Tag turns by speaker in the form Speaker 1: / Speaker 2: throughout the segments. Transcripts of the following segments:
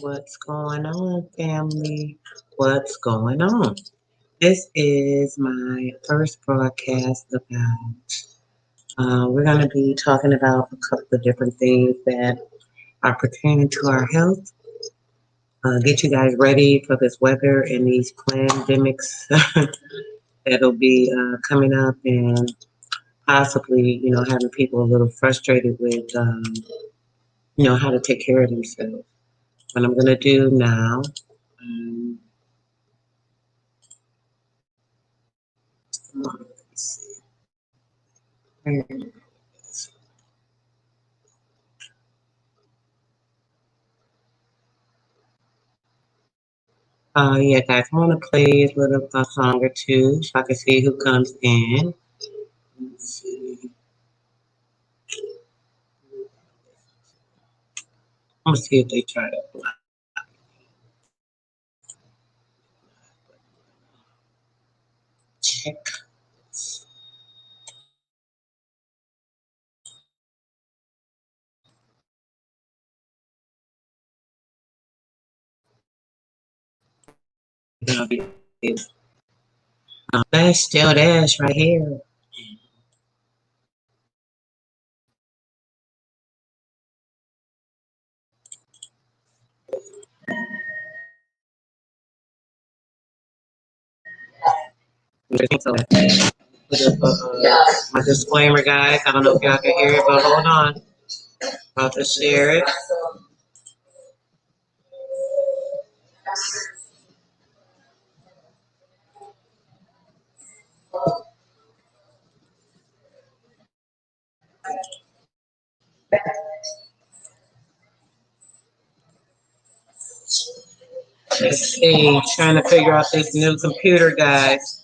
Speaker 1: What's going on, family? What's going on? This is my first broadcast about, we're going to be talking about a couple of different things that are pertaining to our health. Get you guys ready for this weather and these pandemics that'll be coming up, and possibly, having people a little frustrated with, how to take care of themselves. What I'm going to do now, um, let's see. Yeah, guys, I want to play a little song or two so I can see who comes in. Let's see. I'm gonna see if they try to block. Check. That's still Dash right here. So, my disclaimer, guys. I don't know if y'all can hear it, but hold on. About to share it. Let's see. Trying to figure out this new computer, guys.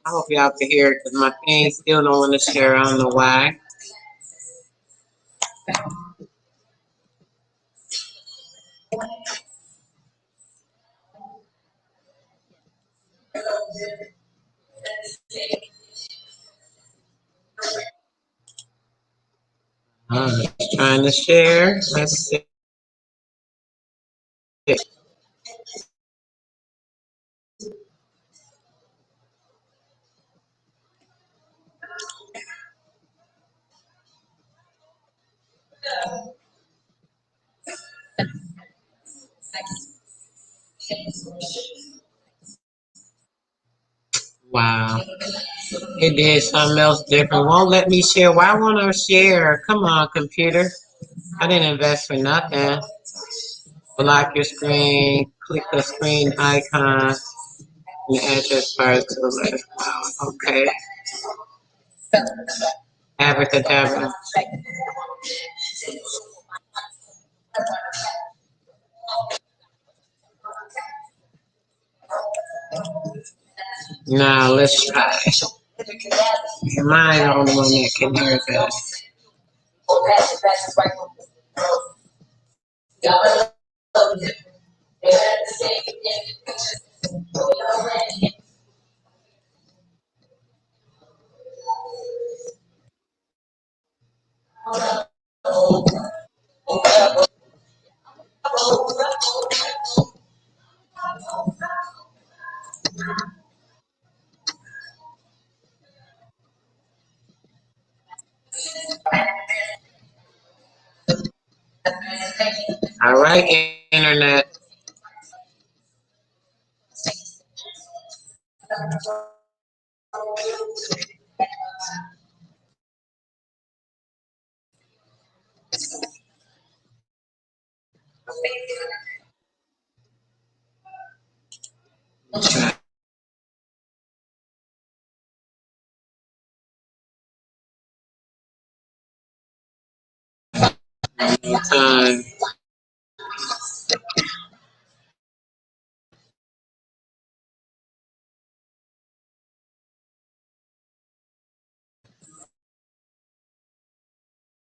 Speaker 1: I hope y'all can hear it because my thing still don't want to share. I don't know why. Just trying to share. Let's see. Wow. It did something else different. Won't let me share. Why won't I share? Come on, computer. I didn't invest for nothing. Block your screen. Click the screen icon. And address bars to the left. Wow. Okay. Abracadabra. Now let's try. Am I the only one that can hear this? All right, internet. Time.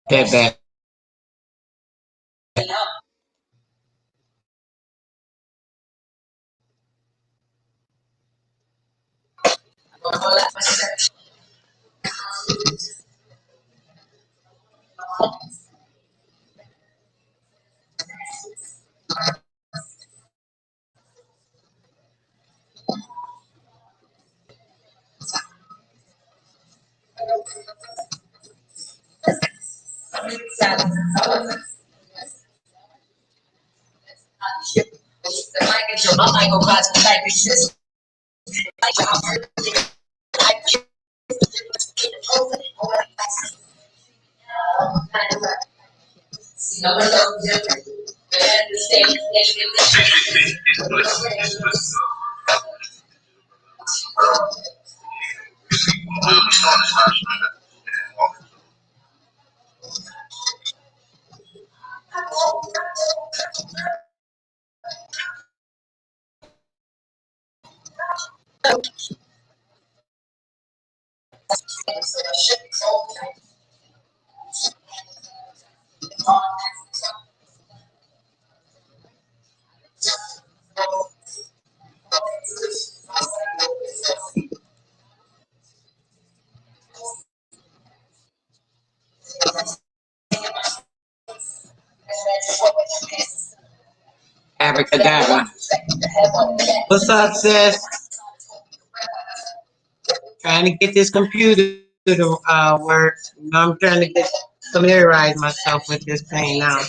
Speaker 1: That back. Abracadabra. What's up, sis? Trying to get this computer to work. You know, I'm trying to get familiarize myself with this thing now.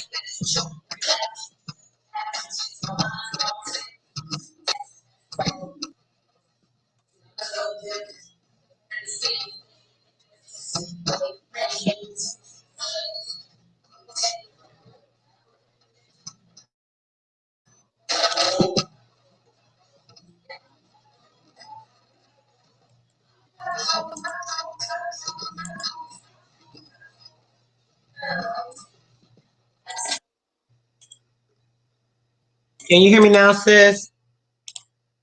Speaker 1: Can you hear me now, sis?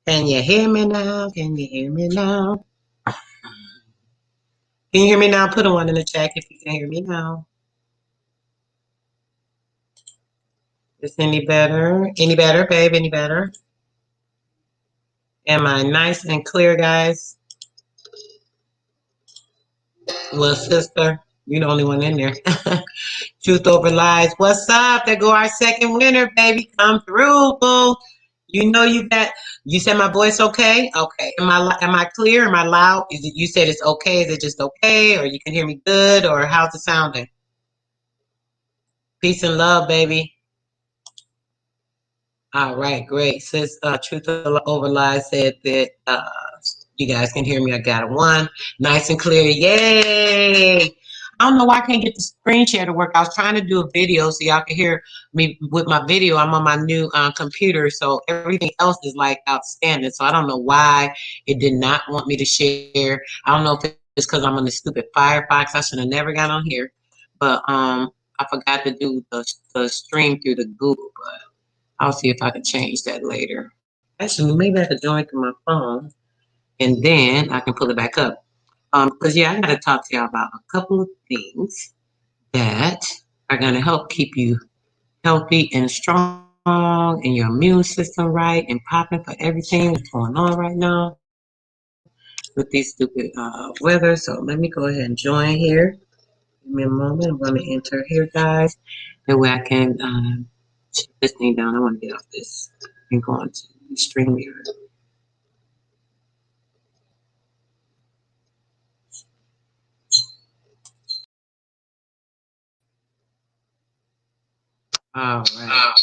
Speaker 1: Can you hear me now? Can you hear me now? Can you hear me now? Put a one in the chat if you can hear me now. Is any better? Any better, babe? Any better? Am I nice and clear, guys? Little sister, you the only one in there. Truth over lies. What's up? There go our second winner, baby. Come through, boo. You know you got. You said my voice okay? Okay. Am I clear? Am I loud? Is it? You said it's okay. Is it just okay, or you can hear me good, or how's it sounding? Peace and love, baby. All right, great. Sis, Truth Over Lies said that you guys can hear me. I got a one. Nice and clear. Yay! I don't know why I can't get the screen share to work. I was trying to do a video so y'all can hear me with my video. I'm on my new computer, so everything else is like outstanding. So I don't know why it did not want me to share. I don't know if it's because I'm on the stupid Firefox. I should have never got on here. But I forgot to do the stream through the Google. But I'll see if I can change that later. Actually, maybe I could join through my phone and then I can pull it back up. Because yeah, I got to talk to y'all about a couple of things that are going to help keep you healthy and strong and your immune system right and popping for everything that's going on right now with these stupid weather. So let me go ahead and join here. Give me a moment. I'm going to enter here, guys. That way I can shut this thing down. I want to get off this and go on to StreamYard. All right.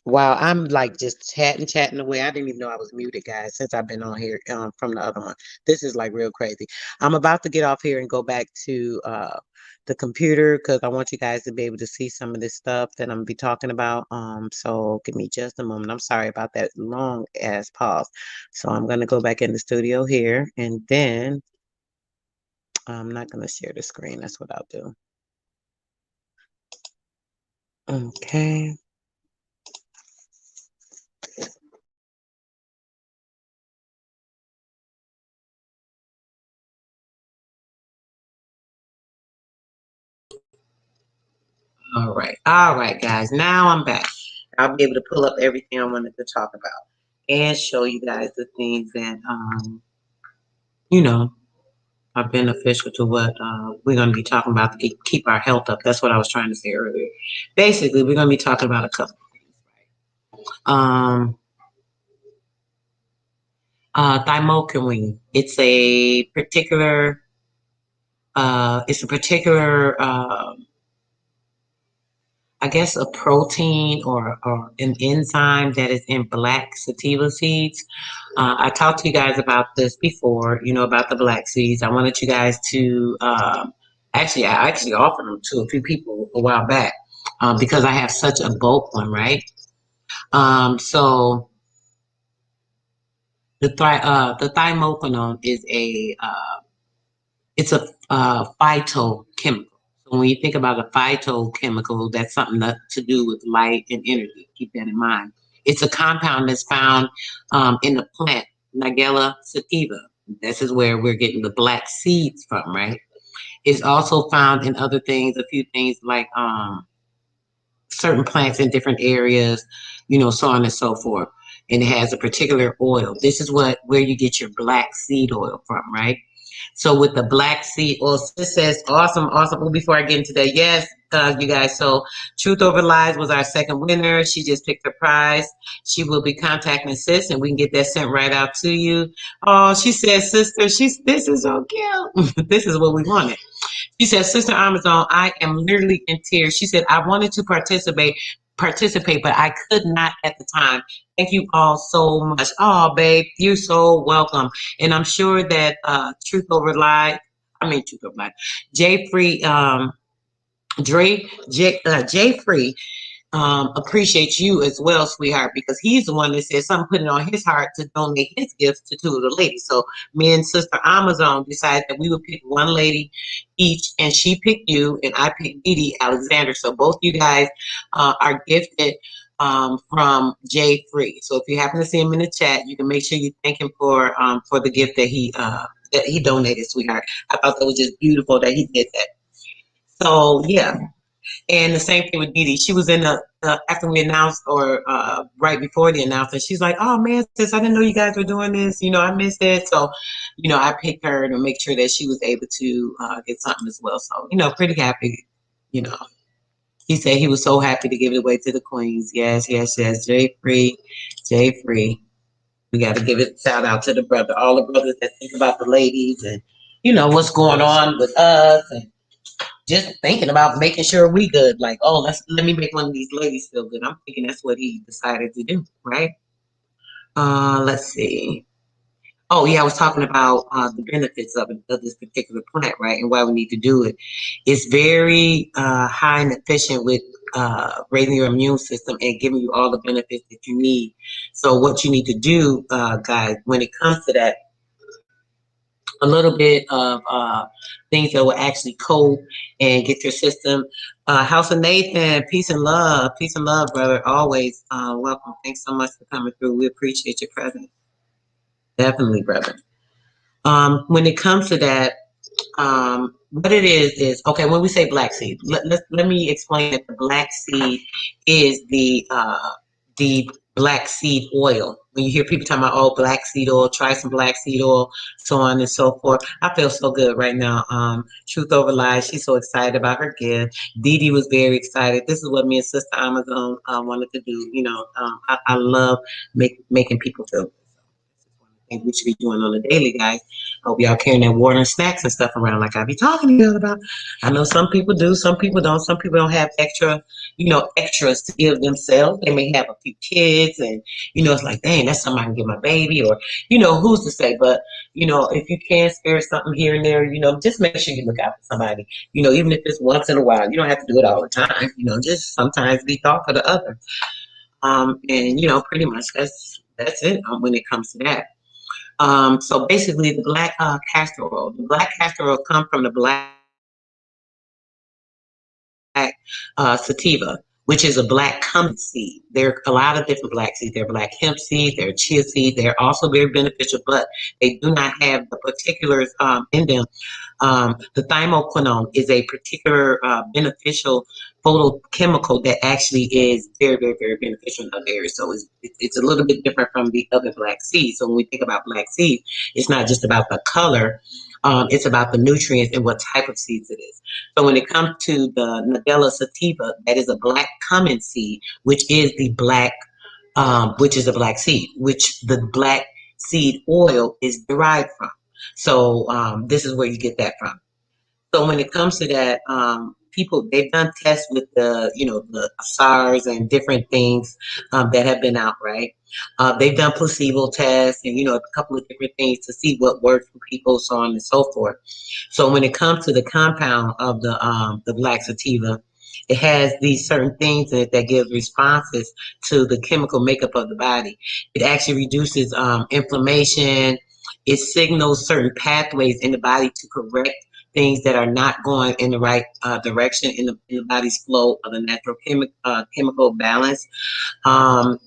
Speaker 1: Wow, I'm like just chatting away. I didn't even know I was muted, guys, since I've been on here from the other one. This is like real crazy. I'm about to get off here and go back to the computer because I want you guys to be able to see some of this stuff that I'm gonna be talking about. So give me just a moment. I'm sorry about that long ass pause. So I'm gonna go back in the studio here, and then I'm not gonna share the screen. That's what I'll do. Okay. All right, guys. Now I'm back. I'll be able to pull up everything I wanted to talk about and show you guys the things that you know are beneficial to what we're going to be talking about to keep our health up. That's what I was trying to say earlier. Basically, we're going to be talking about a couple of things. Um, Thymocaine. It's a particular I guess a protein or an enzyme that is in black sativa seeds. I talked to you guys about this before, about the black seeds. I wanted you guys to I actually offered them to a few people a while back because I have such a bulk one, right? So the thymoquinone is a phytochemical. So when you think about a phytochemical, that's something to do with light and energy. Keep that in mind. It's a compound that's found in the plant Niggela sativa. This is where we're getting the black seeds from, right? It's also found in other things, a few things like certain plants in different areas, so on and so forth. And it has a particular oil. This is where you get your black seed oil from, right? So with the black seed oil, this says awesome, awesome. Well, before I get into that, yes, you guys. So Truth Over Lies was our second winner. She just picked her prize. She will be contacting sis, and we can get that sent right out to you. Oh, she says, sister, this is so cute. This is what we wanted. She said, Sister Amazon, I am literally in tears. She said, I wanted to participate, but I could not at the time. Thank you all so much. Oh, babe, you're so welcome. And I'm sure that Truth Over Lie, Jay Free, Jay Free appreciates you as well, sweetheart, because he's the one that said something, put it on his heart to donate his gifts to two of the ladies. So me and Sister Amazon decided that we would pick one lady each, and she picked you, and I picked Dee Dee Alexander. So both you guys are gifted from Jay Free. So if you happen to see him in the chat, you can make sure you thank him for the gift that he donated, sweetheart. I thought that was just beautiful that he did that. So yeah. And the same thing with Dee Dee. She was in after we announced or right before the announcement, she's like, oh man, sis, I didn't know you guys were doing this. I missed it. So, I picked her to make sure that she was able to get something as well. So, pretty happy, you know. He said he was so happy to give it away to the queens. Yes, yes, yes. Jay Free, Jay Free. We got to give it a shout out to the brother, all the brothers that think about the ladies and, what's going on with us and just thinking about making sure we good. Like, oh, let me make one of these ladies feel good. I'm thinking that's what he decided to do, right? Let's see. Oh yeah, I was talking about the benefits of this particular plant, right, and why we need to do it. It's very high and efficient with raising your immune system and giving you all the benefits that you need. So what you need to do, guys, when it comes to that, a little bit of things that will actually cope and get your system. House of Nathan, peace and love, brother. Always welcome. Thanks so much for coming through. We appreciate your presence. Definitely, brother. When it comes to that, what it is okay. When we say black seed, let me explain that the black seed is the black seed oil. When you hear people talking about black seed oil, try some black seed oil, so on and so forth. I feel so good right now. Truth Over Lies, she's so excited about her gift. Dee Dee was very excited. This is what me and Sister Amazon wanted to do. I love making people feel good. think we should be doing on a daily, guys. Hope y'all carrying that water and snacks and stuff around like I be talking to y'all about. I know some people do, some people don't. Some people don't have extra, extras to give themselves. They may have a few kids and, it's like, dang, that's something I can give my baby or, who's to say. But, if you can spare something here and there, just make sure you look out for somebody. Even if it's once in a while, you don't have to do it all the time. Just sometimes be thoughtful to others. And pretty much that's it when it comes to that. So basically, the black castor oil. The black castor oil come from the black sativa, which is a black cumin seed. There are a lot of different black seeds. There are black hemp seeds. There are chia seeds. They're also very beneficial, but they do not have the particulars in them. The thymoquinone is a particular beneficial photochemical that actually is very, very, very beneficial in other areas. So it's a little bit different from the other black seeds. So when we think about black seeds, it's not just about the color. It's about the nutrients and what type of seeds it is. So when it comes to the Niggela sativa, that is a black cumin seed, which is the black, which is a black seed, which the black seed oil is derived from. So this is where you get that from. So when it comes to that, people, they've done tests with the SARS and different things that have been out, right? They've done placebo tests and, a couple of different things to see what works for people, so on and so forth. So when it comes to the compound of the black sativa, it has these certain things in it that gives responses to the chemical makeup of the body. It actually reduces inflammation. It signals certain pathways in the body to correct things that are not going in the right direction in the body's flow of the natural chemical balance. Um,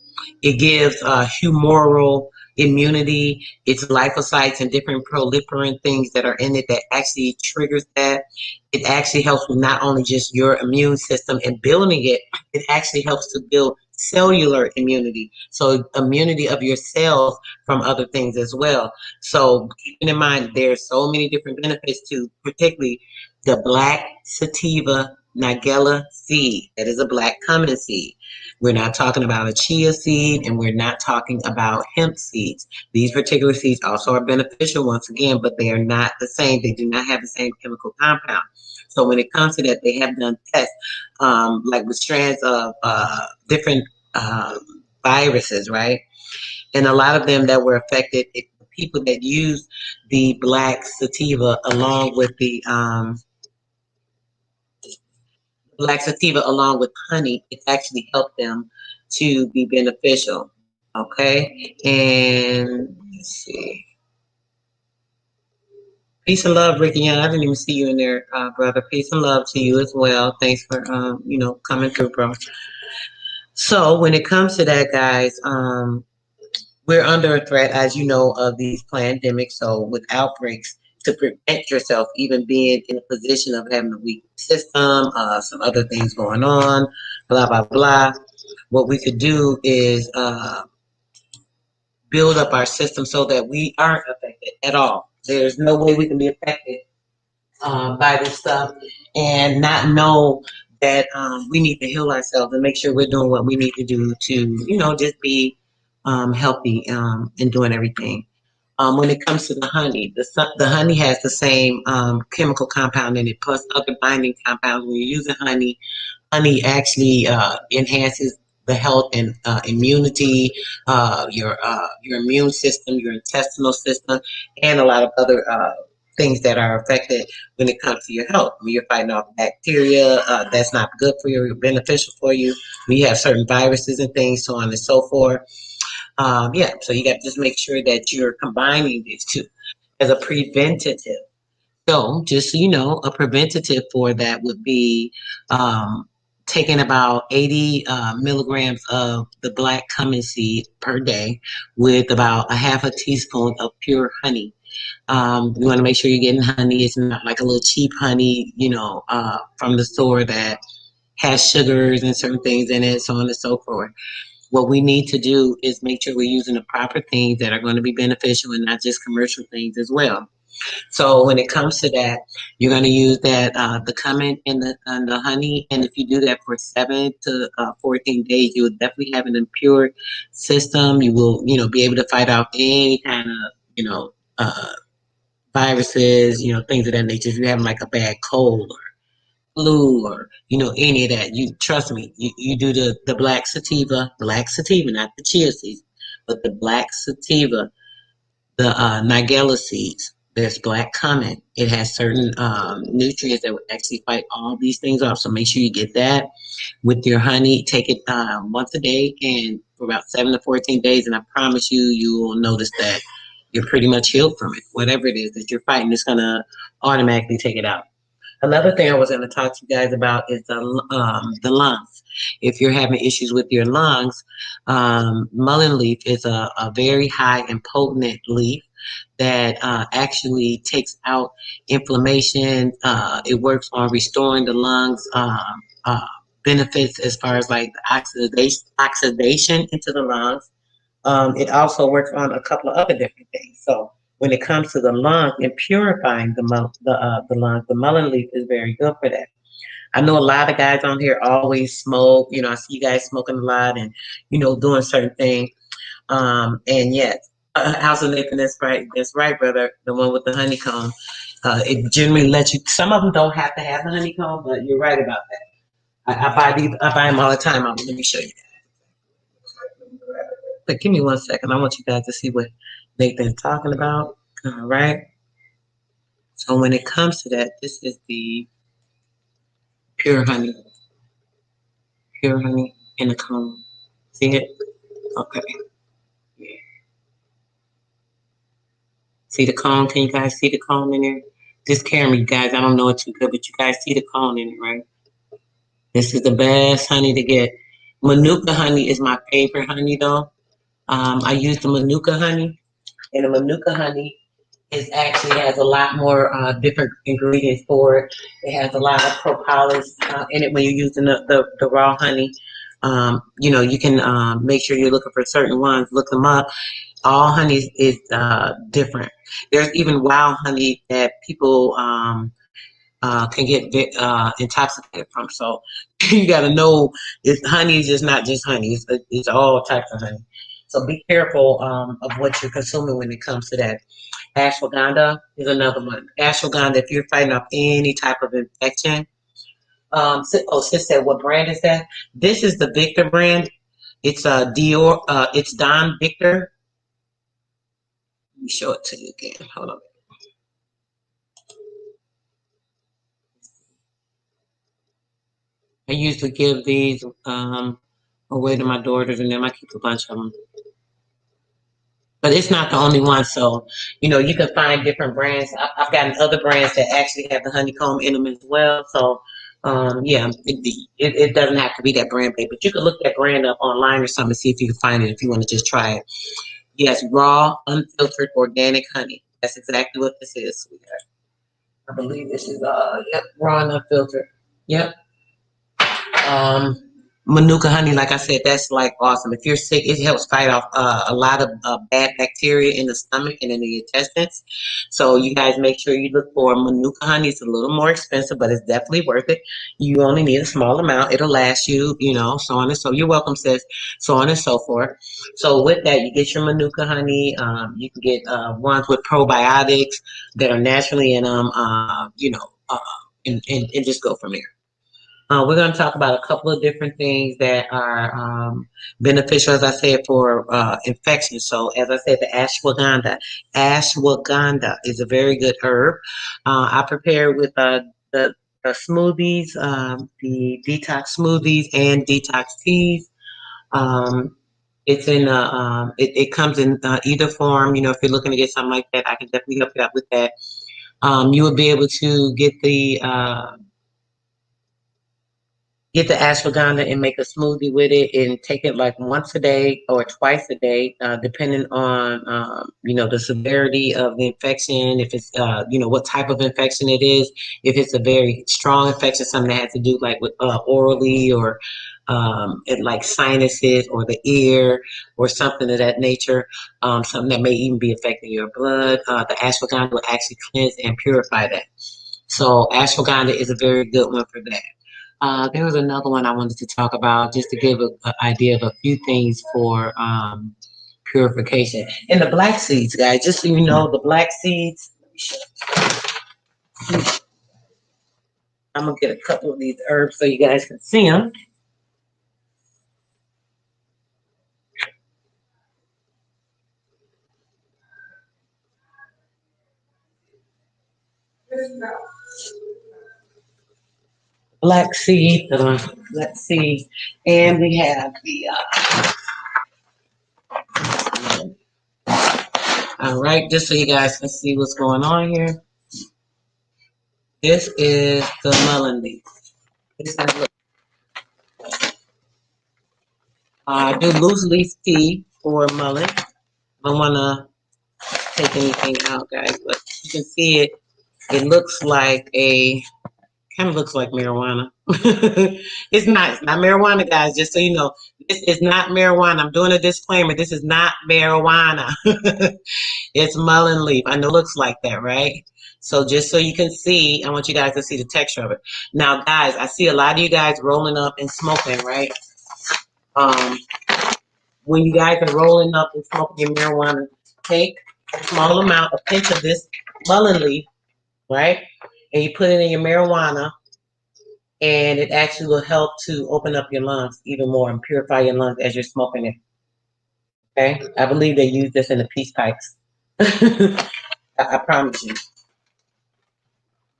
Speaker 1: it gives humoral immunity. It's lymphocytes and different proliferant things that are in it that actually triggers that. It actually helps with not only just your immune system and building it, it actually helps to build cellular immunity. So immunity of your cells from other things as well. So keeping in mind, there's so many different benefits to particularly the black sativa Niggela seed. That is a black cumin seed. We're not talking about a chia seed and we're not talking about hemp seeds. These particular seeds also are beneficial once again, but they are not the same. They do not have the same chemical compound. So when it comes to that, they have done tests like with strands of different viruses, right? And a lot of them that were affected, people that use the black sativa along with the black sativa along with honey, it actually helped them to be beneficial. Okay, and let's see. Peace and love, Ricky Young. I didn't even see you in there, brother. Peace and love to you as well. Thanks for coming through, bro. So when it comes to that, guys, we're under a threat, as you know, of these pandemics. So with outbreaks, to prevent yourself even being in a position of having a weak system, some other things going on, blah, blah, blah. What we could do is build up our system so that we aren't affected at all. There's no way we can be affected by this stuff and not know that we need to heal ourselves and make sure we're doing what we need to do to, just be healthy and doing everything. When it comes to the honey, the honey has the same chemical compound in it, plus other binding compounds. When you're using honey actually enhances the health and immunity, your immune system, your intestinal system, and a lot of other things that are affected when it comes to your health. When you're fighting off bacteria that's not good for you or beneficial for you, when you have certain viruses and things, so on and so forth. So you got to just make sure that you're combining these two as a preventative. So just so you know, a preventative for that would be taking about 80 milligrams of the black cumin seed per day with about a half a teaspoon of pure honey. You want to make sure you're getting honey. It's not like a little cheap honey, from the store that has sugars and certain things in it, so on and so forth. What we need to do is make sure we're using the proper things that are going to be beneficial and not just commercial things as well. So when it comes to that, you're going to use that the cumin and the honey, and if you do that for 7 to 14 days, you will definitely have an impure system. You will, be able to fight off any kind of viruses, things of that nature. If you're having like a bad cold or flu or any of that, you trust me, you do the black sativa, not the chia seeds, but the black sativa, the Niggela seeds. There's black cumin. It has certain nutrients that will actually fight all these things off. So make sure you get that with your honey. Take it once a day and for about 7 to 14 days. And I promise you, you will notice that you're pretty much healed from it. Whatever it is that you're fighting, it's going to automatically take it out. Another thing I was going to talk to you guys about is the lungs. If you're having issues with your lungs, mullein leaf is a very high and potent leaf that actually takes out inflammation. It works on restoring the lungs. Benefits as far as like the oxidation into the lungs. It also works on a couple of other different things. So when it comes to the lungs and purifying the lungs, the mullein leaf is very good for that. I know a lot of guys on here always smoke. I see you guys smoking a lot and doing certain things. And yes, House of Nathan, that's right. That's right, brother. The one with the honeycomb. It generally lets you. Some of them don't have to have the honeycomb, but you're right about that. I buy them all the time. Let me show you. But give me 1 second. I want you guys to see what Nathan's talking about. All right. So when it comes to that, this is the pure honey. Pure honey in a cone. See it? Okay. Yeah. See the cone? Can you guys see the cone in there? This camera, you guys, I don't know it too good, but you guys see the cone in it, right? This is the best honey to get. Manuka honey is my favorite honey, though. I use the Manuka honey, and the Manuka honey is actually has a lot more different ingredients for it. It has a lot of propolis in it when you're using the raw honey. You can make sure you're looking for certain ones. Look them up. All honey is different. There's even wild honey that people can get intoxicated from. So you got to know honey is just not just honey. It's all types of honey. So be careful of what you're consuming when it comes to that. Ashwagandha is another one. Ashwagandha, if you're fighting off any type of infection. Sis said, what brand is that? This is the Victor brand. It's Dior. It's Don Victor. Let me show it to you again. Hold on. I used to give these away to my daughters, and then I keep a bunch of them. But it's not the only one. So, you can find different brands. I've gotten other brands that actually have the honeycomb in them as well. So, yeah, it doesn't have to be that brand, babe. But you can look that brand up online or something, see if you can find it if you want to just try it. Yes, raw, unfiltered, organic honey. That's exactly what this is, sweetheart. I believe this is yep, raw and unfiltered. Yep. Um, Manuka honey, like I said, that's like awesome. If you're sick, it helps fight off a lot of bad bacteria in the stomach and in the intestines. So you guys make sure you look for Manuka honey. It's a little more expensive, but it's definitely worth it. You only need a small amount. It'll last you, so on and so. You're welcome, sis. So on and so forth. So with that, you get your Manuka honey. You can get ones with probiotics that are naturally in them. And just go from there. We're going to talk about a couple of different things that are beneficial, as I said, for infection. So, as I said, the ashwagandha. Ashwagandha is a very good herb. I prepare with the smoothies, the detox smoothies and detox teas. It's in it comes in either form. If you're looking to get something like that, I can definitely help you out with that. You will be able to get the ashwagandha and make a smoothie with it and take it like once a day or twice a day, depending on, the severity of the infection, if it's, what type of infection it is, if it's a very strong infection, something that has to do like with orally or like sinuses or the ear or something of that nature, something that may even be affecting your blood, the ashwagandha will actually cleanse and purify that. So ashwagandha is a very good one for that. There was another one I wanted to talk about just to give an idea of a few things for purification. And the black seeds, guys, just so you know, the black seeds, I'm going to get a couple of these herbs so you guys can see them. Black seed, let's see, and we have the, all right, just so you guys can see what's going on here. This is the mullein leaf. This is, I do loose leaf tea for mullein. I don't want to take anything out, guys, but you can see it. It looks like kind of looks like marijuana. It's not marijuana, guys, just so you know. This is not marijuana. I'm doing a disclaimer. This is not marijuana. It's mullein leaf. I know it looks like that, right? So just so you can see, I want you guys to see the texture of it. Now, guys, I see a lot of you guys rolling up and smoking, right? When you guys are rolling up and smoking your marijuana, take a small amount, a pinch of this mullein leaf, right? And you put it in your marijuana, and it actually will help to open up your lungs even more and purify your lungs as you're smoking it. Okay? I believe they use this in the peace pipes. I promise you.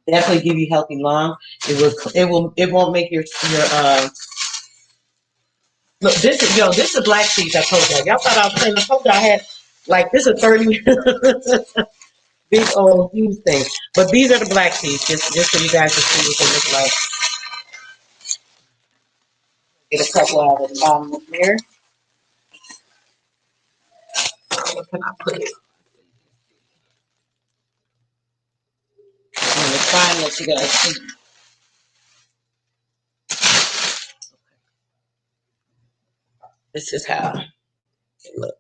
Speaker 1: Definitely give you healthy lungs. It won't make your look, this is black seeds I told y'all. Y'all thought I was saying, I told y'all I had, like, this is 30 big old huge thing. But these are the black seeds, just so you guys can see what they look like. Get a couple out of the bottom of here. Where can I put it? I'm gonna try and let you guys see. This is how it looks.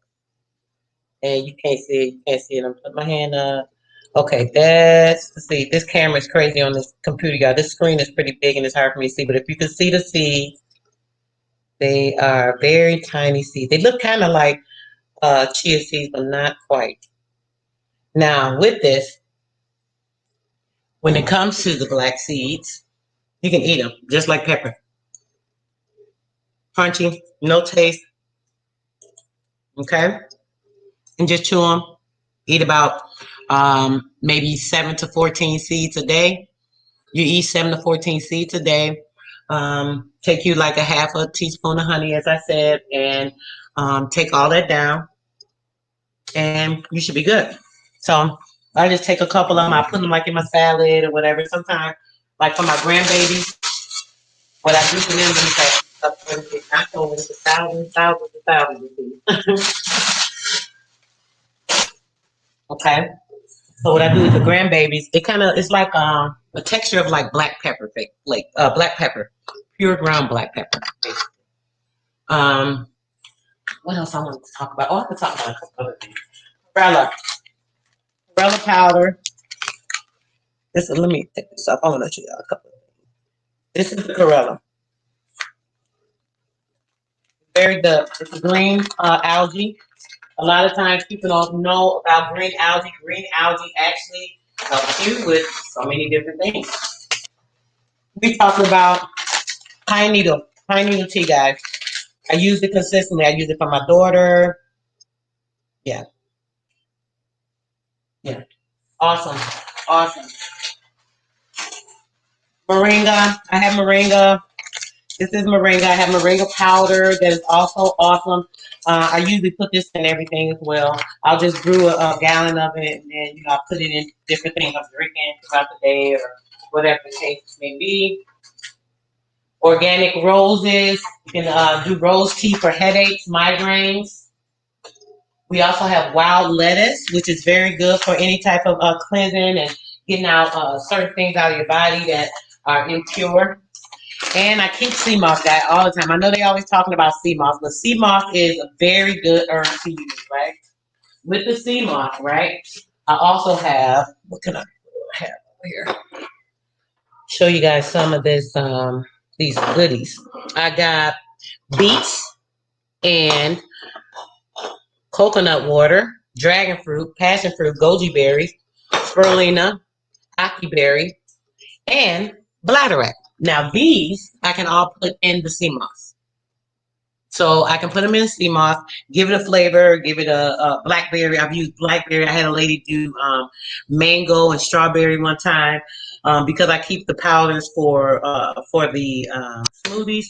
Speaker 1: And you can't see it. You can't see it. I'm putting my hand up. Okay, let's see. This camera is crazy on this computer, y'all. This screen is pretty big and it's hard for me to see. But if you can see the seeds, they are very tiny seeds. They look kind of like chia seeds, but not quite. Now, with this, when it comes to the black seeds, you can eat them just like pepper. Crunchy, no taste. Okay? And just chew them. Eat about maybe 7 to 14 seeds a day. You eat 7 to 14 seeds a day. Take you like a half a teaspoon of honey, as I said, and take all that down, and you should be good. So I just take a couple of them. I put them like in my salad or whatever. Sometimes, like for my grandbabies, what I do for them is like not over thousands of these. Okay. So what I do with the grandbabies, it's like a texture of like black pepper, black pepper, pure ground black pepper. What else I want to talk about? Oh, I can talk about a couple other things. Chlorella powder. Let me take this up. I want to show you a couple of things. This is the chlorella. Very good. It's a green algae. A lot of times people don't know about green algae. Green algae actually helps you with so many different things. We talk about pine needle tea, guys. I use it consistently. I use it for my daughter. Yeah. Yeah. Awesome. Moringa. I have moringa. This is moringa. I have moringa powder that is also awesome. I usually put this in everything as well. I'll just brew a gallon of it, and then I put it in different things I'm drinking throughout the day or whatever the case may be. Organic roses. You can do rose tea for headaches, migraines. We also have wild lettuce, which is very good for any type of cleansing and getting out certain things out of your body that are impure. And I keep sea moss, guys, all the time. I know they always talking about sea moss, but sea moss is a very good herb to use, right? With the sea moss, right? I also have, what can I have over here? Show you guys some of this, these goodies. I got beets and coconut water, dragon fruit, passion fruit, goji berries, spirulina, aki berry, and bladderwrack. Now these I can all put in the sea moss. So I can put them in sea moss, give it a flavor, give it a blackberry. I've used blackberry. I had a lady do mango and strawberry one time because I keep the powders for the smoothies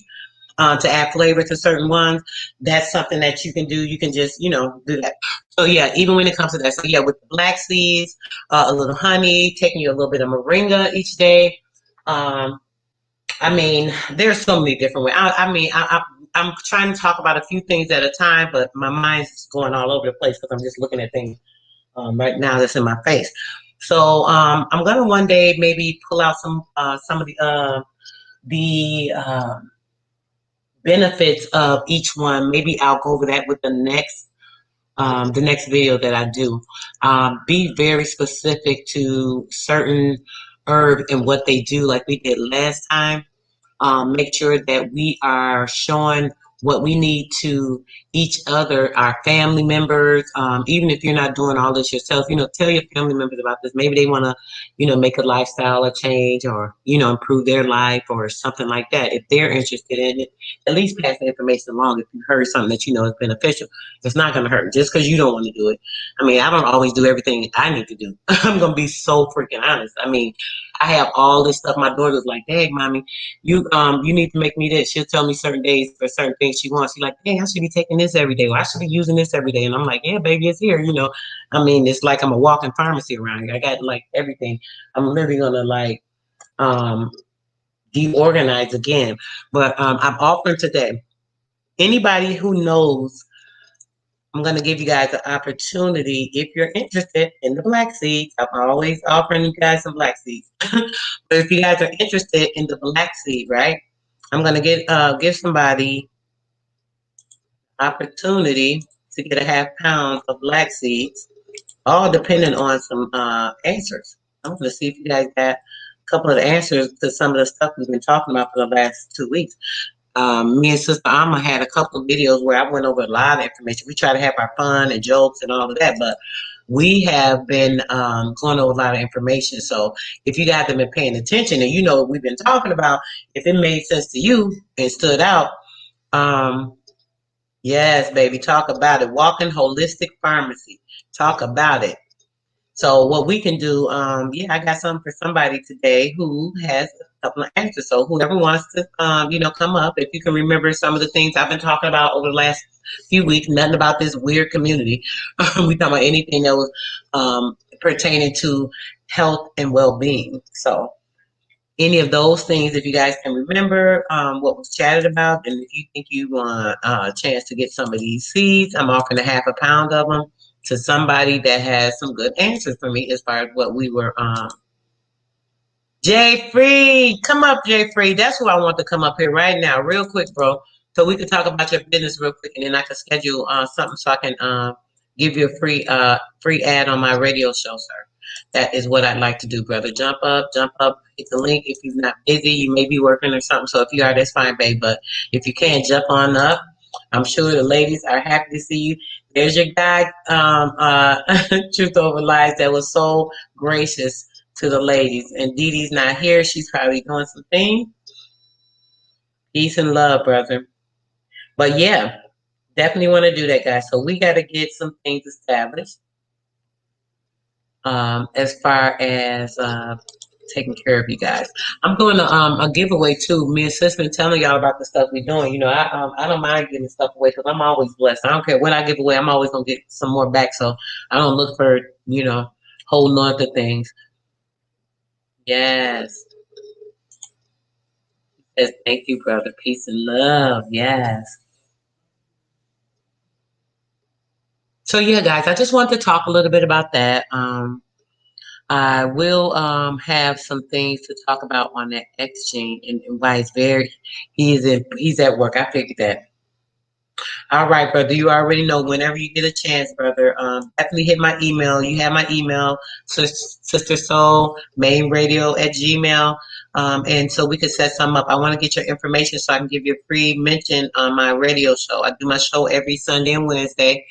Speaker 1: to add flavor to certain ones. That's something that you can do. You can just, do that. So yeah, even when it comes to that. So yeah, with the black seeds, a little honey, taking you a little bit of moringa each day. I mean, there's so many different ways. I'm trying to talk about a few things at a time, but my mind's going all over the place because I'm just looking at things right now that's in my face. So I'm gonna one day maybe pull out some of the benefits of each one. Maybe I'll go over that with the next video that I do. Be very specific to certain herbs and what they do, like we did last time. Make sure that we are showing what we need to each other, our family members. Even if you're not doing all this yourself, tell your family members about this. Maybe they want to, make a lifestyle a change or, improve their life or something like that. If they're interested in it, at least pass the information along. If you heard something that you know is beneficial, it's not going to hurt just because you don't want to do it. I mean, I don't always do everything I need to do. I'm going to be so freaking honest. I mean, I have all this stuff. My daughter's like, "Hey, mommy, you need to make me this." She'll tell me certain days for certain things she wants. She's like, "Hey, I should be taking this every day, or I should be using this every day." And I'm like, "Yeah, baby, it's here." I mean, it's like I'm a walking pharmacy around here. I got like everything. I'm literally gonna like deorganize again. But I'm offering today. Anybody who knows, I'm going to give you guys an opportunity if you're interested in the black seeds. I'm always offering you guys some black seeds. But if you guys are interested in the black seed, right? I'm going to give somebody opportunity to get a half pound of black seeds, all depending on some answers. I'm going to see if you guys got a couple of the answers to some of the stuff we've been talking about for the last 2 weeks. Me and Sister Alma had a couple of videos where I went over a lot of information. We try to have our fun and jokes and all of that, but we have been going over a lot of information. So if you guys have been paying attention and what we've been talking about, if it made sense to you and stood out, yes, baby, talk about it. Walking holistic pharmacy. Talk about it. So what we can do, I got something for somebody today who has a couple of answers. So whoever wants to, come up, if you can remember some of the things I've been talking about over the last few weeks, nothing about this weird community. We talk about anything that was pertaining to health and well-being. So any of those things, if you guys can remember what was chatted about, and if you think you want a chance to get some of these seeds, I'm offering a half a pound of them to somebody that has some good answers for me as far as what we were. Jay Free, come up, Jay Free. That's who I want to come up here right now, real quick, bro. So we can talk about your business real quick, and then I can schedule something so I can give you a free ad on my radio show, sir. That is what I'd like to do, brother. Jump up, hit the link. If you're not busy, you may be working or something. So if you are, that's fine, babe. But if you can't, jump on up. I'm sure the ladies are happy to see you. There's your guy, Truth Over Lies, that was so gracious to the ladies. And Dee Dee's not here. She's probably doing some things. Peace and love, brother. But yeah, definitely want to do that, guys. So we got to get some things established. As far as taking care of you guys. I'm doing a giveaway too. Me and Sis been telling y'all about the stuff we're doing. I don't mind giving stuff away because I'm always blessed. I don't care what I give away. I'm always gonna get some more back. So I don't look for holding on to things. Yes. Yes, thank you, brother. Peace and love. Yes. So yeah, guys, I just want to talk a little bit about that. I will have some things to talk about on that exchange and why he's at work. I figured that. All right, brother. You already know whenever you get a chance, brother, definitely hit my email. You have my email, Sister Soul, Main Radio at Gmail. And so we could set something up. I want to get your information so I can give you a free mention on my radio show. I do my show every Sunday and Wednesday.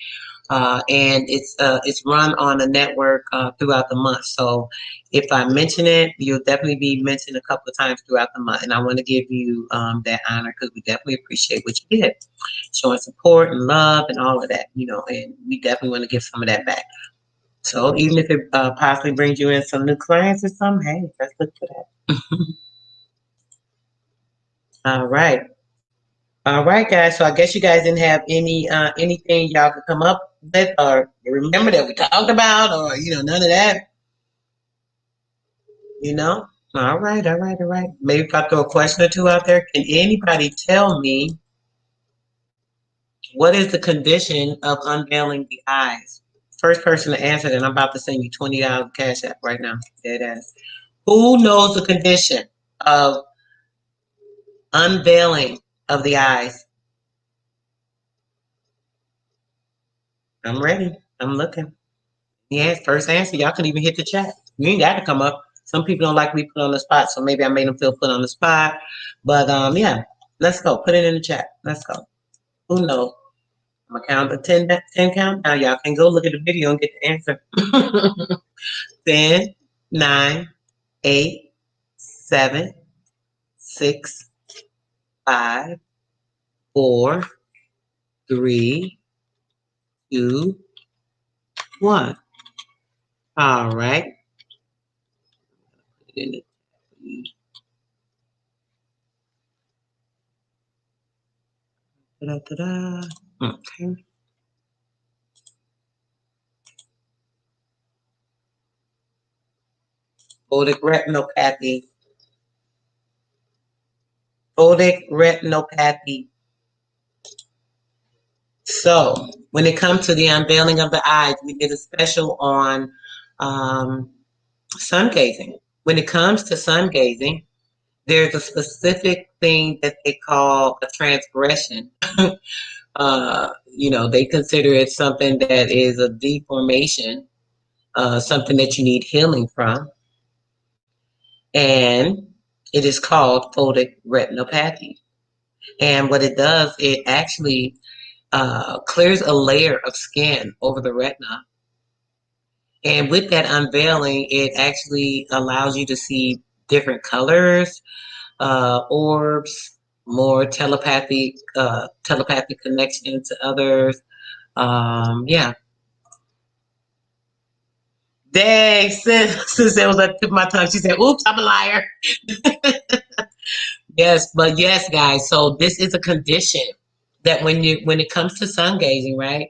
Speaker 1: and it's run on a network throughout the month. So if I mention it, you'll definitely be mentioned a couple of times throughout the month, and I want to give you that honor because we definitely appreciate what you did, showing support and love and all of that, and we definitely want to give some of that back. So even if it possibly brings you in some new clients or something, hey, let's look for that. All right. All right, guys. So I guess you guys didn't have anything y'all could come up with or remember that we talked about, or none of that. All right, all right, all right. Maybe if I throw a question or two out there, can anybody tell me what is the condition of unveiling the eyes? First person to answer that, I'm about to send you $20 cash app right now. Dead ass. Who knows the condition of unveiling of the eyes? I'm ready. I'm looking. Yes, first answer. Y'all can even hit the chat. You ain't got to come up. Some people don't like to be put on the spot, so maybe I made them feel put on the spot. But yeah, let's go. Put it in the chat. Let's go. Who knows? I'm gonna count the 10 count. Now y'all can go look at the video and get the answer. 10, 9, 8, 7, 6, 5, 4, 3, 2, 1. All right. Da-da-da-da. Okay. Photic retinopathy. Photic retinopathy. So when it comes to the unveiling of the eyes, we did a special on sun gazing. When it comes to sun gazing, there's a specific thing that they call a transgression. They consider it something that is a deformation, something that you need healing from. And it is called photic retinopathy. And what it does, it actually clears a layer of skin over the retina. And with that unveiling, it actually allows you to see different colors, orbs, more telepathic connection to others. Yeah. Dang, since that was at the tip of my tongue, she said, oops, I'm a liar. Yes, but yes, guys. So this is a condition that when it comes to sun gazing, right?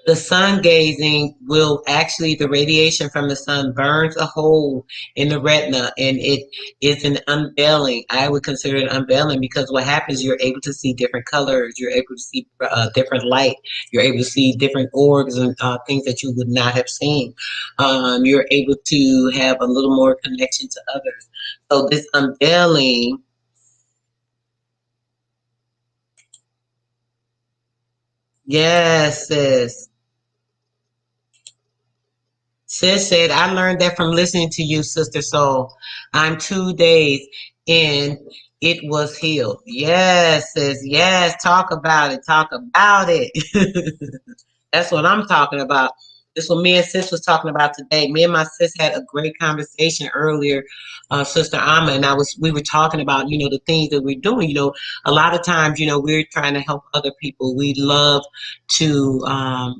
Speaker 1: The sun gazing will actually, the radiation from the sun burns a hole in the retina, and it is an unveiling. I would consider it unveiling because what happens, you're able to see different colors, you're able to see different light, you're able to see different orbs and things that you would not have seen. You're able to have a little more connection to others. So this unveiling, yes, sis. Sis said, I learned that from listening to you, Sister Soul. I'm 2 days in. It was healed. Yes, sis. Yes. Talk about it. Talk about it. That's what I'm talking about. This is what me and sis was talking about today. Me and my sis had a great conversation earlier, Sister Amma, and we were talking about, the things that we're doing. A lot of times, we're trying to help other people. We love to,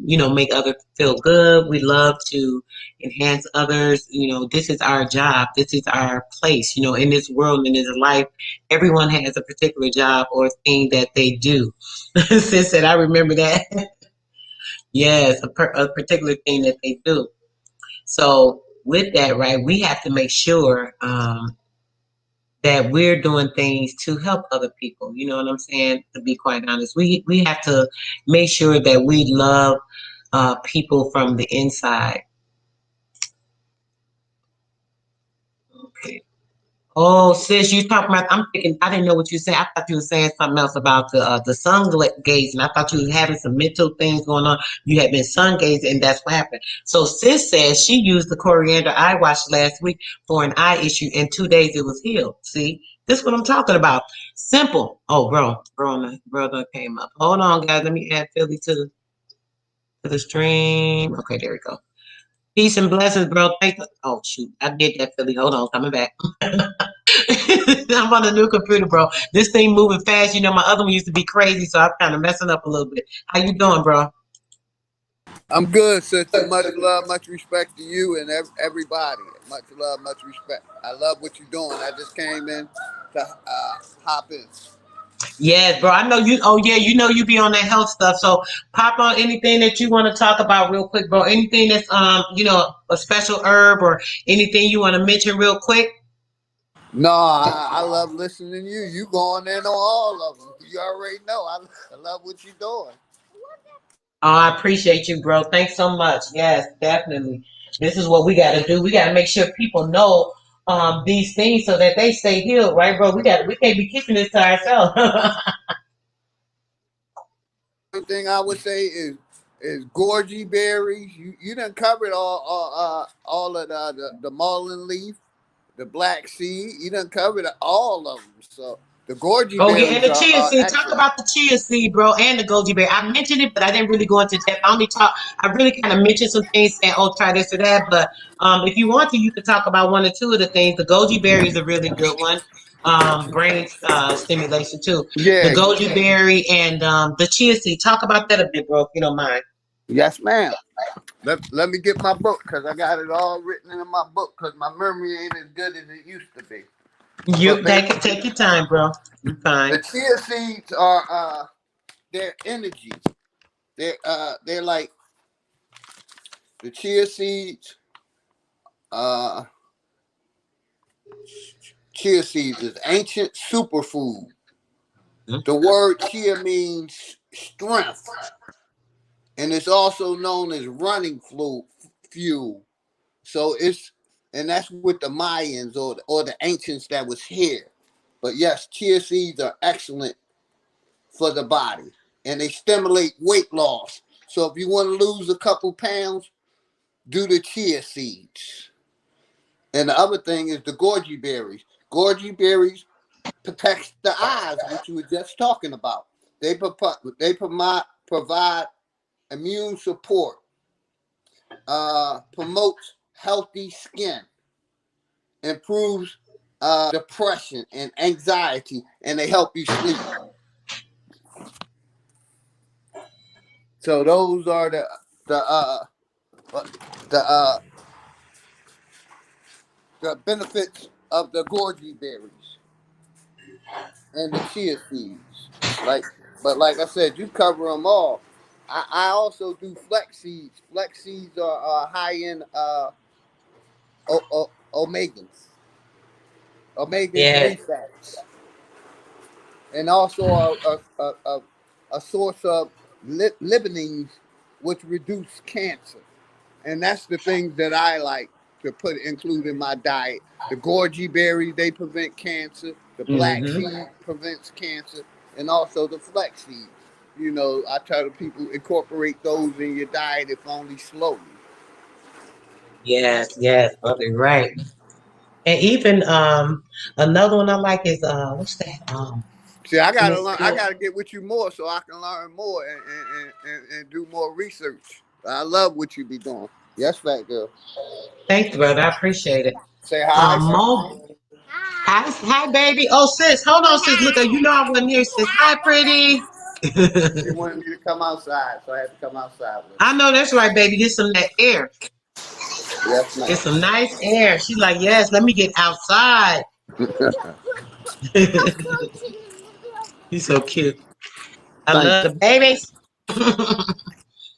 Speaker 1: make others feel good. We love to enhance others. This is our job. This is our place. In this world, in this life, everyone has a particular job or thing that they do. Sis said, I remember that. Yes, a particular thing that they do. So with that, right, we have to make sure that we're doing things to help other people. You know what I'm saying? To be quite honest, we have to make sure that we love people from the inside. Okay. Oh, sis, you talking about? I'm thinking. I didn't know what you said. I thought you were saying something else about the sun gazing. I thought you were having some mental things going on. You had been sun gazing, and that's what happened. So, sis says she used the coriander eye wash last week for an eye issue. In 2 days, it was healed. See, this is what I'm talking about. Simple. Oh, brother came up. Hold on, guys. Let me add Philly to. to the stream. Okay, there we go. Peace and blessings, bro. Thank you. Oh shoot, I did that, Philly. Hold on, coming back. I'm on a new computer, bro. This thing moving fast. You know, my other one used to be crazy, so I'm kind of messing up a little bit. How you doing, bro?
Speaker 2: I'm good, sister. Much love, much respect to you and everybody. Much love, much respect. I love what you're doing. I just came in to hop in.
Speaker 1: Yes, bro. I know you. Oh, yeah. You know you be on that health stuff. So pop on anything that you want to talk about real quick, bro. Anything that's a special herb or anything you want to mention real quick.
Speaker 2: No, I love listening to you. You going in on all of them. You already know. I love what you're doing.
Speaker 1: Oh, I appreciate you, bro. Thanks so much. Yes, definitely. This is what we got to do. We got to make sure people know these things so that they stay healed, right, bro? We can't be keeping this to ourselves.
Speaker 2: One thing I would say is Goji Berries. You done covered all of the mullein leaf, the black seed. You done covered all of them. So the Goji
Speaker 1: Oh yeah, and
Speaker 2: Berries
Speaker 1: the chia
Speaker 2: are
Speaker 1: seed. Talk
Speaker 2: excellent.
Speaker 1: about the chia seed, bro, and the goji berry. I mentioned it, but I didn't really go into depth. I really kind of mentioned some things, saying, "Oh, try this or that." But if you want to, you could talk about one or two of the things. The goji berry is a really good one. Brain stimulation too. The
Speaker 2: Yeah,
Speaker 1: goji berry and the chia seed. Talk about that a bit, bro, if you don't mind.
Speaker 2: yes, ma'am. Let me get my book because I got it all written in my book because my memory ain't as good as it used to be. But
Speaker 1: You
Speaker 2: basically,
Speaker 1: take your time, bro. You
Speaker 2: the
Speaker 1: fine.
Speaker 2: chia seeds are their energy. They're like the chia seeds. Uh, Chia seeds is ancient superfood.
Speaker 1: Mhm.
Speaker 2: The word chia means strength, and it's also known as running fuel. So and that's with the Mayans or the ancients that was here. But yes, chia seeds are excellent for the body, and they stimulate weight loss. So if you want to lose a couple pounds, do the chia seeds. And the other thing is the goji berries. Goji berries protects the eyes, which you were just talking about. They provide immune support, promotes healthy skin, improves depression and anxiety, and they help you sleep. So those are the uh, the uh, the benefits of the goji berries and the chia seeds. Like, but like I said, you cover them all. I also do flex seeds. Flex seeds are high in omegas, omega
Speaker 1: Yeah.
Speaker 2: three fats, and also a source of libanines, which reduce cancer. And that's the things that I like to include in my diet. The goji berries, they prevent cancer. The black
Speaker 1: Hmm.
Speaker 2: seed prevents cancer, and also the flex seeds. You know, I tell people incorporate those in your diet, if only slowly.
Speaker 1: Yes, yes, brother, right. And even another one I like is what's that?
Speaker 2: See, I
Speaker 1: And
Speaker 2: gotta
Speaker 1: it's
Speaker 2: learn. I
Speaker 1: good.
Speaker 2: gotta get with you more so I can learn more and do more research. I love what you be doing. Yes, fat girl.
Speaker 1: Thank you, brother. I appreciate it.
Speaker 2: Say hi,
Speaker 1: Mo, hi, baby. Oh, sis, hold on, sis. Look, you know I wasn't here, sis. Hi, pretty.
Speaker 2: she wanted me to come outside, so I had to come outside with
Speaker 1: I know that's right, baby. Get some of that air.
Speaker 2: her. Yes,
Speaker 1: Get some
Speaker 2: ma'am.
Speaker 1: nice air. She's like, yes, let me get outside. He's so cute. I
Speaker 2: Thank
Speaker 1: love
Speaker 2: you.
Speaker 1: the babies.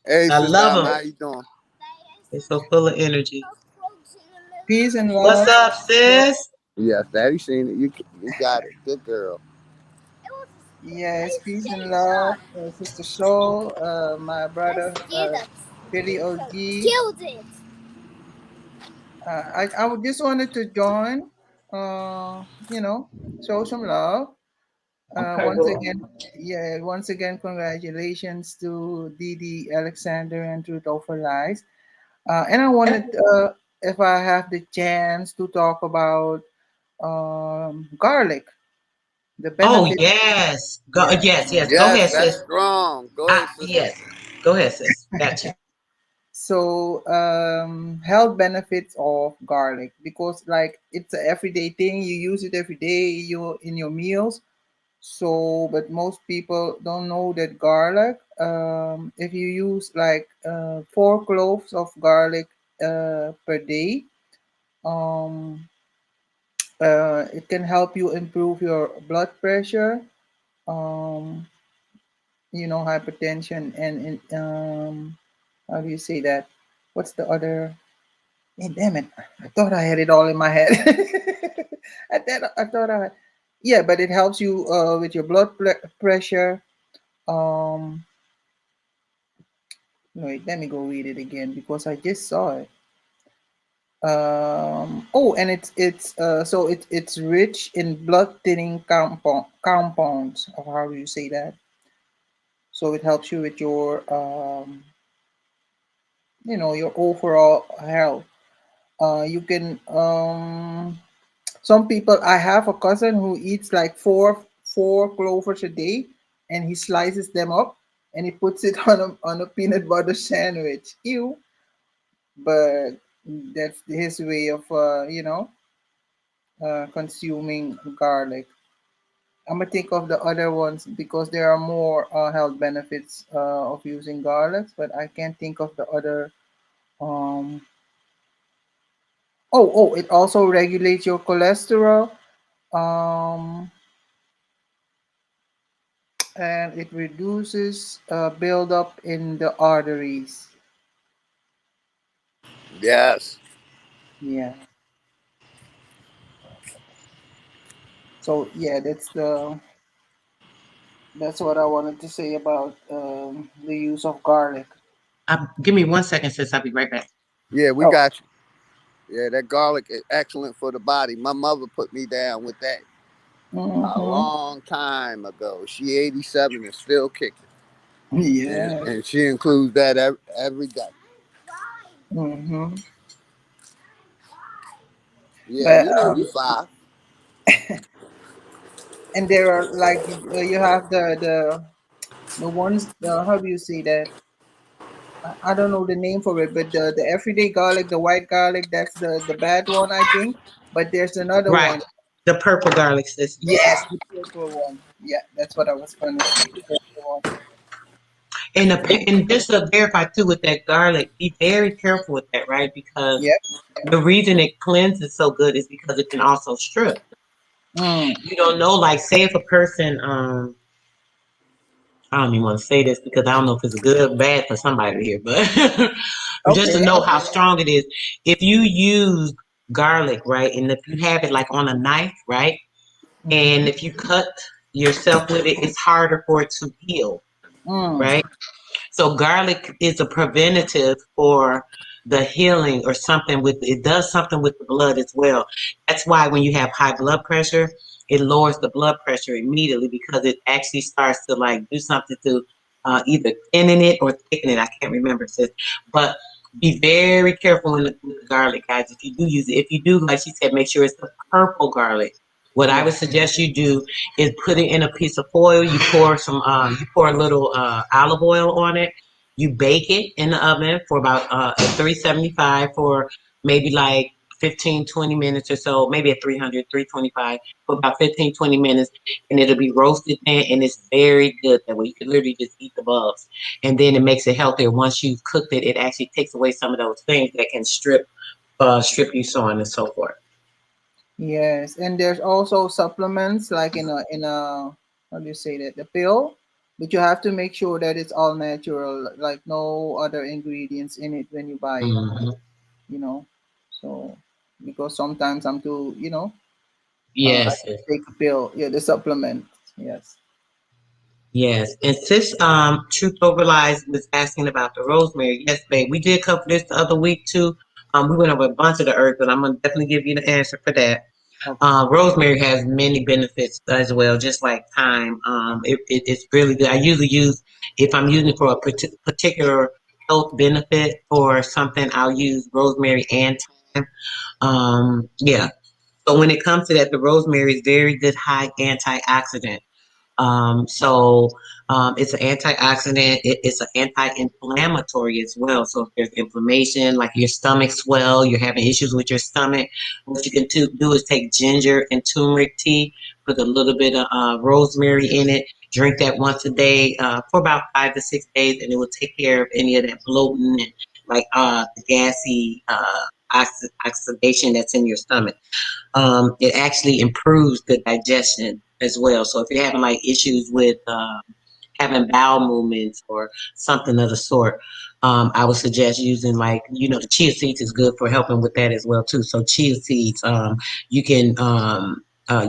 Speaker 2: Hey,
Speaker 1: I
Speaker 2: sister
Speaker 1: love
Speaker 2: Alma,
Speaker 1: them.
Speaker 2: how you doing?
Speaker 1: They're so full of energy.
Speaker 3: Peace and
Speaker 1: What's
Speaker 3: love.
Speaker 1: up, sis?
Speaker 2: Yes, Daddy seen it. You got it. Good girl.
Speaker 3: Yes, peace and love. Sister Soul, my brother, Billy OG. Just wanted to join, show some love.
Speaker 1: Okay,
Speaker 3: Once
Speaker 1: well,
Speaker 3: again, once again, congratulations to Didi Alexander and Truth Over Lies. And I wanted, if I have the chance, to talk about garlic, the
Speaker 1: oh
Speaker 3: benefit.
Speaker 1: yes.
Speaker 3: Yeah.
Speaker 1: Yes, yes. Go
Speaker 2: Yes,
Speaker 1: ahead,
Speaker 2: that's
Speaker 1: sis.
Speaker 2: strong. Go ahead, sister.
Speaker 1: Yes. Go ahead, sis. Gotcha.
Speaker 3: So health benefits of garlic, because like it's an everyday thing, you use it every day, you in your meals. So but most people don't know that garlic, if you use like 4 cloves of garlic per day, um, it can help you improve your blood pressure, um, hypertension, and how do you say that, what's the other. Hey, damn it! I thought I had it all in my head. I thought I, yeah, but it helps you with your pressure. Um, Wait, let me go read it again because I just saw it. Oh, and it's rich in blood thinning compounds. Or how do you say that? So it helps you with your your overall health. You can Some people, I have a cousin who eats like four clovers a day, and he slices them up and he puts it on a peanut butter sandwich. Ew. But that's his way of consuming garlic. I'm gonna think of the other ones because there are more health benefits of using garlic, but I can't think of the other. Um, it also regulates your cholesterol. Um, and it reduces buildup in the arteries.
Speaker 2: Yes.
Speaker 3: Yeah. So yeah, that's what I wanted to say about the use of garlic.
Speaker 1: Give me 1 second, sis. I'll be right back.
Speaker 2: Yeah, we
Speaker 3: Oh.
Speaker 2: got you. Yeah, that garlic is excellent for the body. My mother put me down with that a
Speaker 3: Mm-hmm.
Speaker 2: long time ago. She 87 and still kicking,
Speaker 3: Yeah.
Speaker 2: and she includes that every day.
Speaker 3: Mm-hmm.
Speaker 2: Yeah,
Speaker 3: But
Speaker 2: you know you five.
Speaker 3: and there are like you have the ones, how do you say that? I don't know the name for it, but the everyday garlic, the white garlic, that's the bad one, I think. But there's another
Speaker 1: Right.
Speaker 3: one.
Speaker 1: The purple garlic, sis.
Speaker 3: Yes, the purple one. Yeah, that's what I was gonna say. The purple one.
Speaker 1: And just to verify too with that garlic, be very careful with that, right? Because
Speaker 3: Yep.
Speaker 1: the reason it cleanses so good is because it can also strip.
Speaker 3: Mm.
Speaker 1: You don't know, like say if a person I don't even want to say this because I don't know if it's good or bad for somebody here, but just to
Speaker 3: Okay.
Speaker 1: know how strong it is. If you use garlic, right, and if you have it like on a knife, right, and
Speaker 3: Mm-hmm.
Speaker 1: if you cut yourself with it, it's harder for it to heal,
Speaker 3: Mm.
Speaker 1: right? So garlic is a preventative for the healing or something with it does something with the blood as well. That's why when you have high blood pressure, it lowers the blood pressure immediately because it actually starts to like do something to either thinning it or thicken it. I can't remember sis. But be very careful with the garlic, guys. If you do use it, if you do, like she said, make sure it's the purple garlic. What I
Speaker 3: Yeah.
Speaker 1: would suggest you do is put it in a piece of foil. You pour a little olive oil on it. You bake it in the oven for about at 375 for maybe like 15-20 minutes or so, maybe at 300, 325 for about 15-20 minutes, and it'll be roasted in, and it's very good that way. You can literally just eat the bulbs, and then it makes it healthier. Once you've cooked it, it actually takes away some of those things that can strip you, so on and so forth.
Speaker 3: Yes, and there's also supplements like in a how do you say that, the pill, but you have to make sure that it's all natural, like no other ingredients in it when you buy it.
Speaker 1: Hmm.
Speaker 3: You know, so because sometimes I'm too, I
Speaker 1: Yes.
Speaker 3: just take a pill. Yeah, the supplement. Yes.
Speaker 1: Yes, and sis, Truth Over Lies was asking about the rosemary. Yes, babe, we did cover this the other week too. We went over a bunch of the herbs, but I'm gonna definitely give you the answer for that.
Speaker 3: Okay.
Speaker 1: Rosemary has many benefits as well, just like thyme. It's really good. I usually use if I'm using it for a particular health benefit or something, I'll use rosemary and thyme. Yeah. So when it comes to that, the rosemary is very good high antioxidant. It's an antioxidant. It's an anti-inflammatory as well. So if there's inflammation, like your stomach swell, you're having issues with your stomach, what you can do is take ginger and turmeric tea, put a little bit of rosemary in it. Drink that once a day for about 5 to 6 days, and it will take care of any of that bloating and like the gassy oxidation that's in your stomach. It actually improves the digestion as well. So if you're having like issues with having bowel movements or something of the sort, I would suggest using like, the chia seeds is good for helping with that as well too. So chia seeds, you can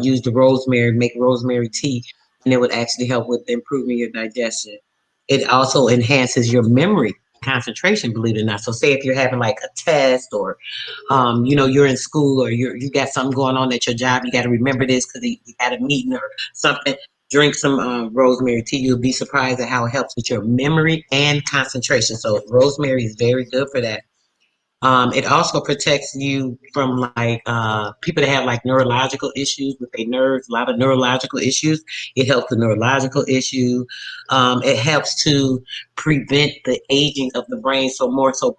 Speaker 1: use the rosemary, make rosemary tea, and it would actually help with improving your digestion. It also enhances your memory, concentration, believe it or not. So say if you're having like a test or you're in school or you got something going on at your job, you got to remember this because you got a meeting or something. Drink some rosemary tea. You'll be surprised at how it helps with your memory and concentration. So rosemary is very good for that. It also protects you from like people that have like neurological issues with their nerves, a lot of neurological issues. It helps the neurological issue. It helps to prevent the aging of the brain, so more so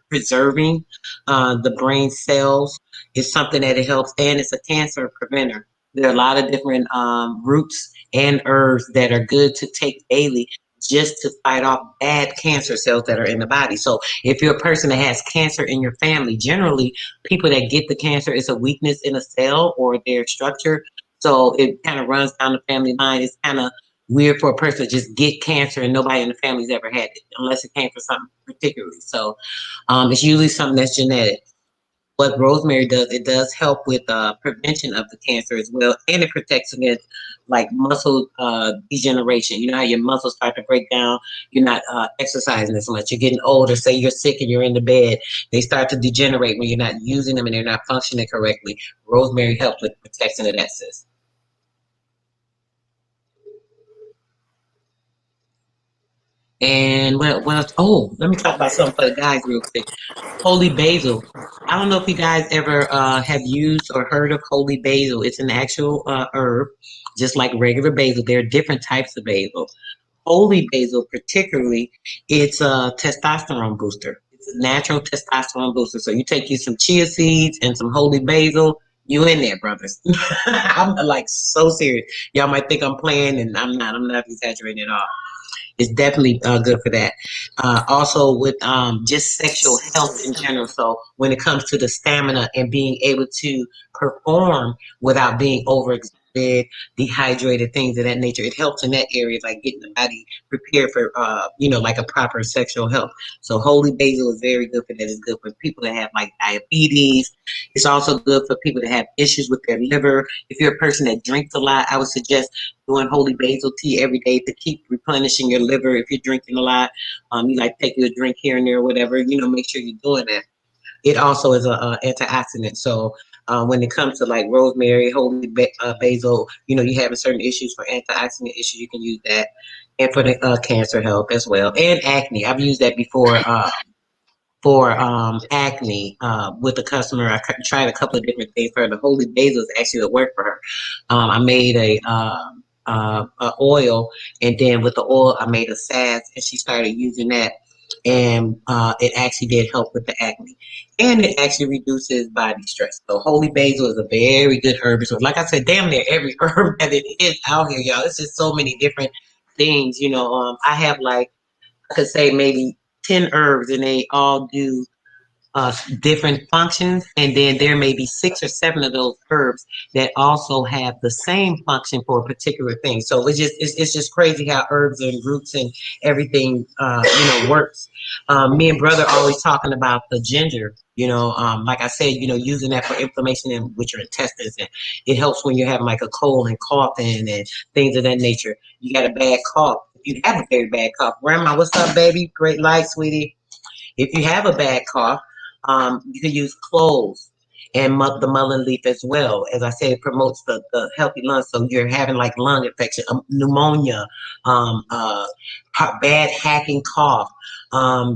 Speaker 1: preserving the brain cells is something that it helps, and it's a cancer preventer. There are a lot of different roots and herbs that are good to take daily just to fight off bad cancer cells that are in the body. So if you're a person that has cancer in your family, generally people that get the cancer is a weakness in a cell or their structure. So it kind of runs down the family line. It's kind of weird for a person to just get cancer and nobody in the family's ever had it unless it came from something particularly. So it's usually something that's genetic. What rosemary does, it does help with prevention of the cancer as well, and it protects against like muscle degeneration. You know how your muscles start to break down. You're not exercising as much. You're getting older. Say you're sick and you're in the bed. They start to degenerate when you're not using them and they're not functioning correctly. Rosemary helps with protection of that system. And what else? Oh, let me talk about something for the guys real quick. Holy basil. I don't know if you guys ever have used or heard of holy basil. It's an actual herb, just like regular basil. There are different types of basil. Holy basil, particularly, it's a testosterone booster. It's a natural testosterone booster. So you take you some chia seeds and some holy basil. You in there, brothers. I'm like so serious. Y'all might think I'm playing, and I'm not. I'm not exaggerating at all. It's definitely good for that. Also, with just sexual health in general. So, when it comes to the stamina and being able to perform without being overexerted, dehydrated, things of that nature, it helps in that area, like getting the body prepared for, like a proper sexual health. So, holy basil is very good for that. It's good for people that have like diabetes. It's also good for people that have issues with their liver. If you're a person that drinks a lot, I would suggest doing holy basil tea every day to keep replenishing your liver. If you're drinking a lot, you like take you a drink here and there, or whatever. Make sure you're doing that. It also is a antioxidant. So when it comes to like rosemary, holy basil, you having certain issues for antioxidant issues, you can use that. And for the cancer health as well, and acne. I've used that before. For acne with a customer. I tried a couple of different things for her. The holy basil is actually what worked for her. I made a oil, and then with the oil, I made a salve, and she started using that. And it actually did help with the acne. And it actually reduces body stress. So holy basil is a very good herb. So like I said, damn near every herb that it is out here, y'all. It's just so many different things. I have like I could say maybe 10 herbs and they all do different functions, and then there may be 6 or 7 of those herbs that also have the same function for a particular thing. So it's just crazy how herbs and roots and everything works. Me and brother always talking about the ginger. Like I said, using that for inflammation and with your intestines, and it helps when you're having like a cold and coughing and things of that nature. You got a bad cough. If you have a very bad cough, Grandma, what's up, baby? Great light, sweetie. If you have a bad cough, you can use cloves and the mullein leaf as well. As I said, it promotes the healthy lungs. So you're having like lung infection, pneumonia, um, uh, bad hacking cough.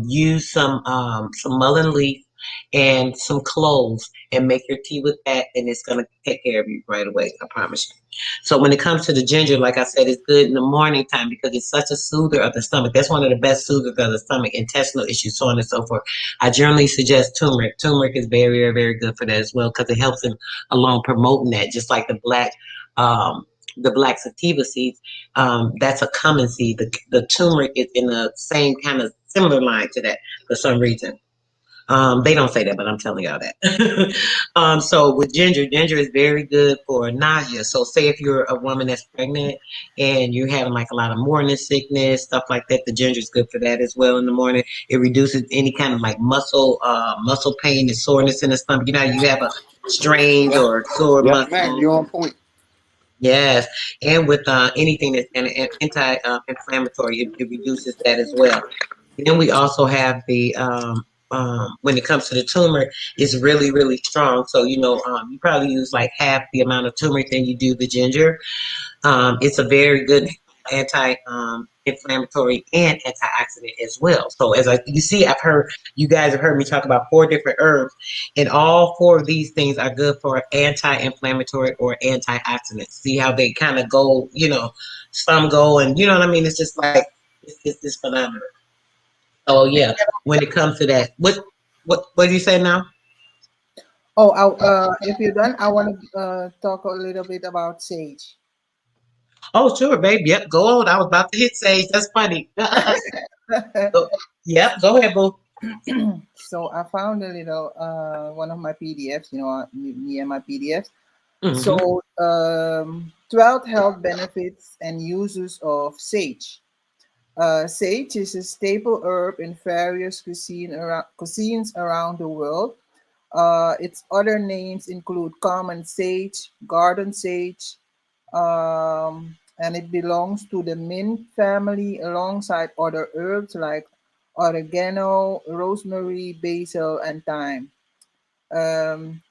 Speaker 1: Use some mullein leaf. and some cloves and make your tea with that, and it's gonna take care of you right away. I promise you. So when it comes to the ginger, like I said, it's good in the morning time because it's such a soother of the stomach. That's one of the best soothers of the stomach, intestinal issues, so on and so forth. I generally suggest turmeric. Turmeric is very, very, very good for that as well because it helps in along promoting that, just like um, the black sativa seeds. That's a common seed. The turmeric is in the same kind of similar line to that for some reason. They don't say that, but I'm telling y'all that. So with ginger, ginger is very good for nausea. So say if you're a woman that's pregnant and you're having like a lot of morning sickness, stuff like that, the ginger is good for that as well in the morning. It reduces any kind of like muscle pain and soreness in the stomach. You know, how you have a strained
Speaker 2: Yes,
Speaker 1: or sore
Speaker 2: yes, ma'am.
Speaker 1: muscle.
Speaker 2: You're on point.
Speaker 1: Yes, and with anything that's an anti-inflammatory, it reduces that as well. Then we also have the when it comes to the turmeric, it's really really strong. So you probably use like half the amount of turmeric than you do the ginger. It's a very good anti-inflammatory and antioxidant as well. So you see, you guys have heard me talk about 4 different herbs, and all 4 of these things are good for anti-inflammatory or antioxidants. See how they kind of go, some go, and you know what I mean. It's just like it's phenomenal. So yeah, when it comes to that, what do you say now?
Speaker 3: Oh, if you're done, I want to talk a little bit about sage.
Speaker 1: Oh sure, babe. Yep, go on. I was about to hit sage. That's funny. Go- yep, go ahead, boo.
Speaker 3: So I found a little one of my PDFs, me and my PDFs.
Speaker 1: Hmm.
Speaker 3: So 12 health benefits and uses of sage. Sage is a staple herb in various cuisines around the world. Its other names include common sage, garden sage, and it belongs to the mint family alongside other herbs like oregano, rosemary, basil, and thyme.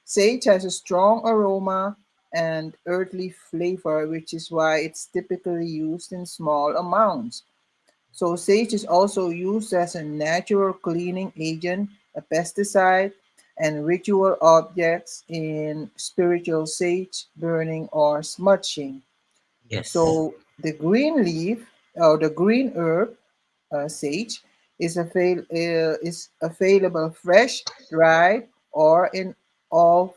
Speaker 3: Sage has a strong aroma and earthly flavor, which is why it's typically used in small amounts. So, sage is also used as a natural cleaning agent, a pesticide, and ritual objects in spiritual sage burning or smudging.
Speaker 1: Yes.
Speaker 3: So the green leaf or the green herb sage is available fresh, dried, or in all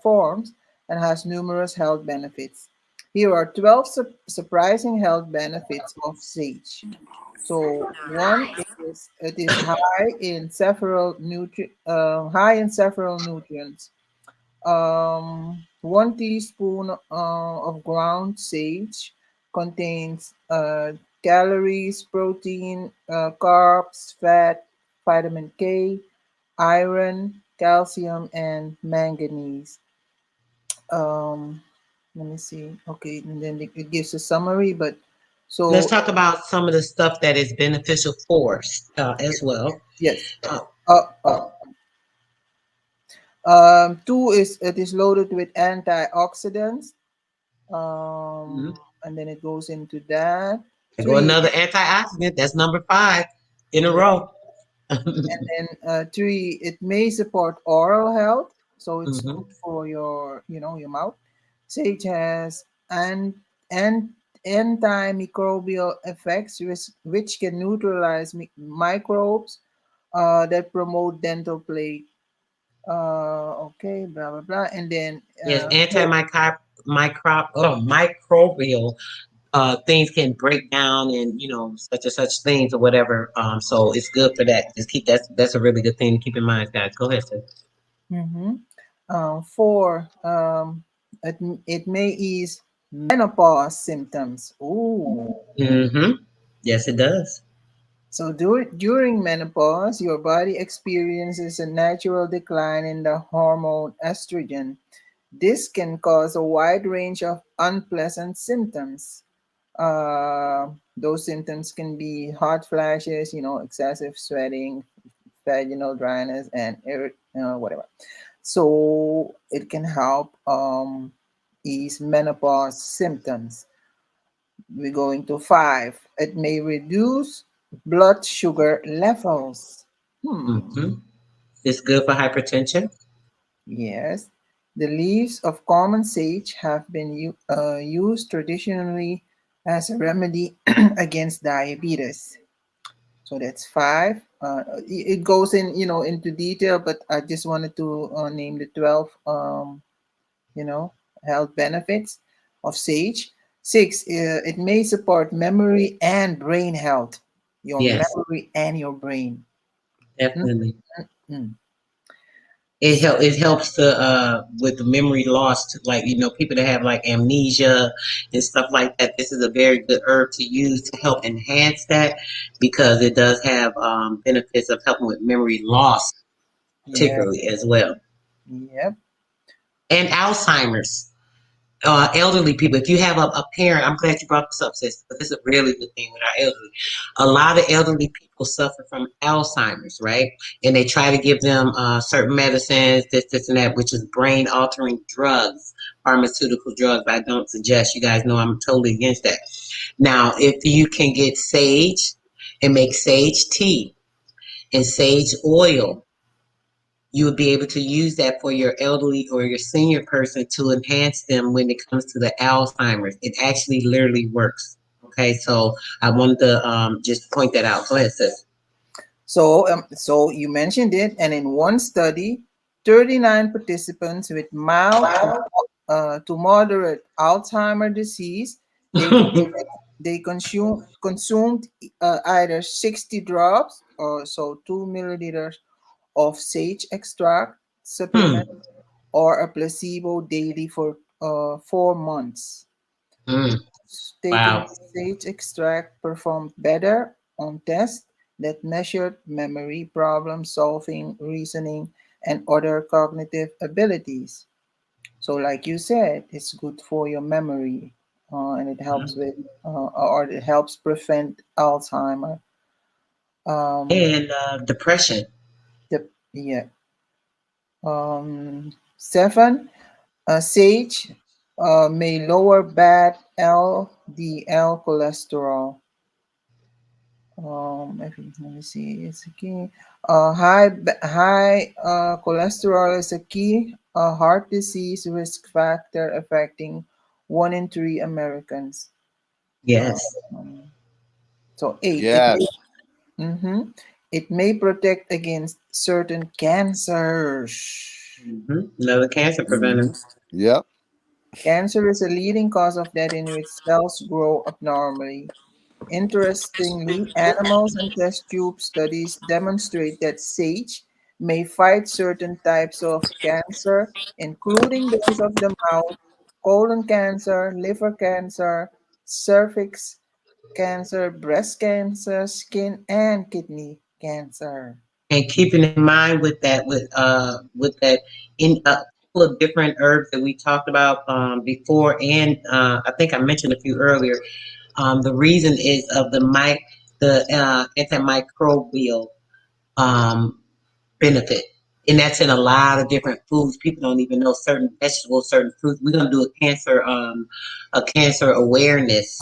Speaker 3: forms and has numerous health benefits. Here are 12 surprising health benefits of sage. So one is it is high in several nutrients. 1 teaspoon of ground sage contains calories, protein, carbs, fat, vitamin K, iron, calcium, and manganese. Um, Let me see. Okay, and then it gives a summary, but
Speaker 1: Let's
Speaker 3: so
Speaker 1: talk about some of the stuff that is beneficial for us as well.
Speaker 3: yes.
Speaker 1: Uh,
Speaker 3: Uh, uh, Two is it is loaded with antioxidants.
Speaker 1: mhm.
Speaker 3: And then it goes into that.
Speaker 1: There go
Speaker 3: Three,
Speaker 1: another antioxidant. That's number 5 in a
Speaker 3: yeah,
Speaker 1: row.
Speaker 3: and then three, it may support oral health, so it's
Speaker 1: Hmm.
Speaker 3: good for your mouth. Sage has an antimicrobial effects, which can neutralize microbes that promote dental plaque. Okay, blah blah blah, and then
Speaker 1: Yes, microbial things can break down and such and such things or whatever. So it's good for that. Just keep that's a really good thing to keep in mind, guys. Go ahead, sir.
Speaker 3: mm-hmm. Four, it, it may ease menopause symptoms. Ooh.
Speaker 1: Hmm. Yes, it does.
Speaker 3: So during menopause, your body experiences a natural decline in the hormone estrogen. This can cause a wide range of unpleasant symptoms. Those symptoms can be hot flashes, excessive sweating, vaginal dryness, and whatever. So it can help ease menopause symptoms. We're going to five. It may reduce blood sugar levels. Hmm.
Speaker 1: Hmm. It's good for hypertension.
Speaker 3: Yes. The leaves of common sage have been used traditionally as a remedy against diabetes. So that's five. It goes in, into detail, but I just wanted to name the 12, you know, health benefits of sage. Six, it may support memory and brain health. Your
Speaker 1: Yes,
Speaker 3: memory and your brain. Mm,
Speaker 1: definitely.
Speaker 3: mm.
Speaker 1: It helps to with the memory loss to, like, people that have like amnesia and stuff like that. This is a very good herb to use to help enhance that, because it does have benefits of helping with memory loss
Speaker 3: Yeah.
Speaker 1: particularly as well,
Speaker 3: Yep.
Speaker 1: and Alzheimer's. Elderly people, if you have a parent, I'm glad you brought this up, sis, because this is a really good thing with our elderly. A lot of elderly people suffer from Alzheimer's, right? And they try to give them certain medicines, this, and that, which is brain altering drugs, pharmaceutical drugs. I don't suggest. You guys know I'm totally against that. Now, if you can get sage and make sage tea and sage oil, you would be able to use that for your elderly or your senior person to enhance them when it comes to the Alzheimer's. It actually literally works. Okay, so I wanted to just point that out. Go ahead, sis.
Speaker 3: So you mentioned it, and in one study, 39 participants with mild to moderate Alzheimer disease, they consumed either 60 drops or so 2 milliliters of sage extract supplement
Speaker 1: Hmm.
Speaker 3: or a placebo daily for 4 months.
Speaker 1: Mm.
Speaker 3: Taking
Speaker 1: Wow.
Speaker 3: sage extract performed better on tests that measured memory, problem solving, reasoning, and other cognitive abilities. So, like you said, it's good for your memory, and it helps with, or it helps prevent Alzheimer. Um,
Speaker 1: And depression.
Speaker 3: yeah. Seven, sage may lower bad LDL cholesterol. Let me see. It's a key. High cholesterol is a key heart disease risk factor affecting 1 in 3 Americans.
Speaker 1: Yes.
Speaker 3: Um, so eight,
Speaker 2: Yes.
Speaker 3: it may protect against certain cancers.
Speaker 1: Another cancer preventer.
Speaker 2: Yep.
Speaker 3: Cancer is a leading cause of death in which cells grow abnormally. Interestingly, animals and test tube studies demonstrate that sage may fight certain types of cancer, including those of the mouth, colon cancer, liver cancer, cervix cancer, breast cancer, skin and kidney cancer.
Speaker 1: And keeping in mind with that, in a couple of different herbs that we talked about before, and I think I mentioned a few earlier. The reason is of the antimicrobial um, benefit. And that's in a lot of different foods. People don't even know certain vegetables, certain fruits. We're gonna do a cancer awareness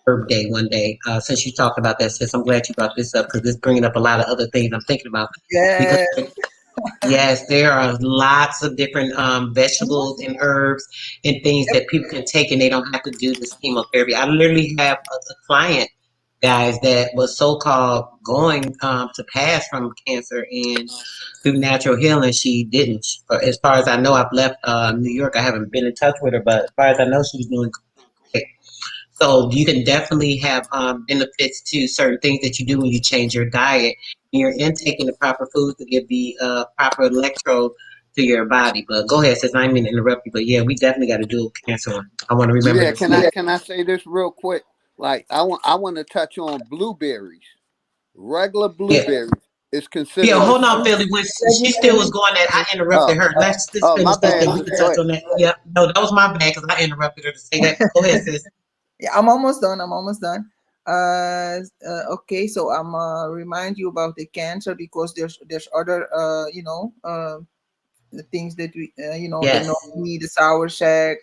Speaker 1: herb day one day. Since you talked about that, sis, I'm glad you brought this up because it's bringing up a lot of other things I'm thinking about. Because
Speaker 3: Yeah.
Speaker 1: yes, there are lots of different vegetables and herbs and things that people can take, and they don't have to do this chemotherapy. I literally have a client, guys, that was so-called going to pass from cancer, and through natural healing, she didn't. As far as I know, I've left New York. I haven't been in touch with her, but as far as I know, she's doing great. So you can definitely have benefits to certain things that you do when you change your diet. And you're intaking the proper foods to give the proper electrode to your body. But go ahead, since I didn't mean to interrupt you. But yeah, we definitely got to do a cancer one. I want to remember
Speaker 2: Yeah.
Speaker 1: to see it.
Speaker 2: Can I say this real quick? Like I want to touch on blueberries. Regular
Speaker 1: Yeah.
Speaker 2: blueberries is
Speaker 1: Yeah,
Speaker 2: considered a
Speaker 1: hold on, Philly. When she still was going at, I
Speaker 2: oh
Speaker 1: interrupted her. Let's just
Speaker 2: oh my
Speaker 1: finish this,
Speaker 2: bad
Speaker 1: then we
Speaker 2: sis.
Speaker 1: can
Speaker 2: Go
Speaker 1: touch
Speaker 2: ahead.
Speaker 1: on that. Yeah, no, that was my bad because I interrupted her to say that. Go ahead, sis.
Speaker 3: Yeah, I'm almost done. I'm almost done. Okay, so I'm remind you about the cancer because there's other the things that we the
Speaker 1: Yes,
Speaker 3: noni, the sour shack,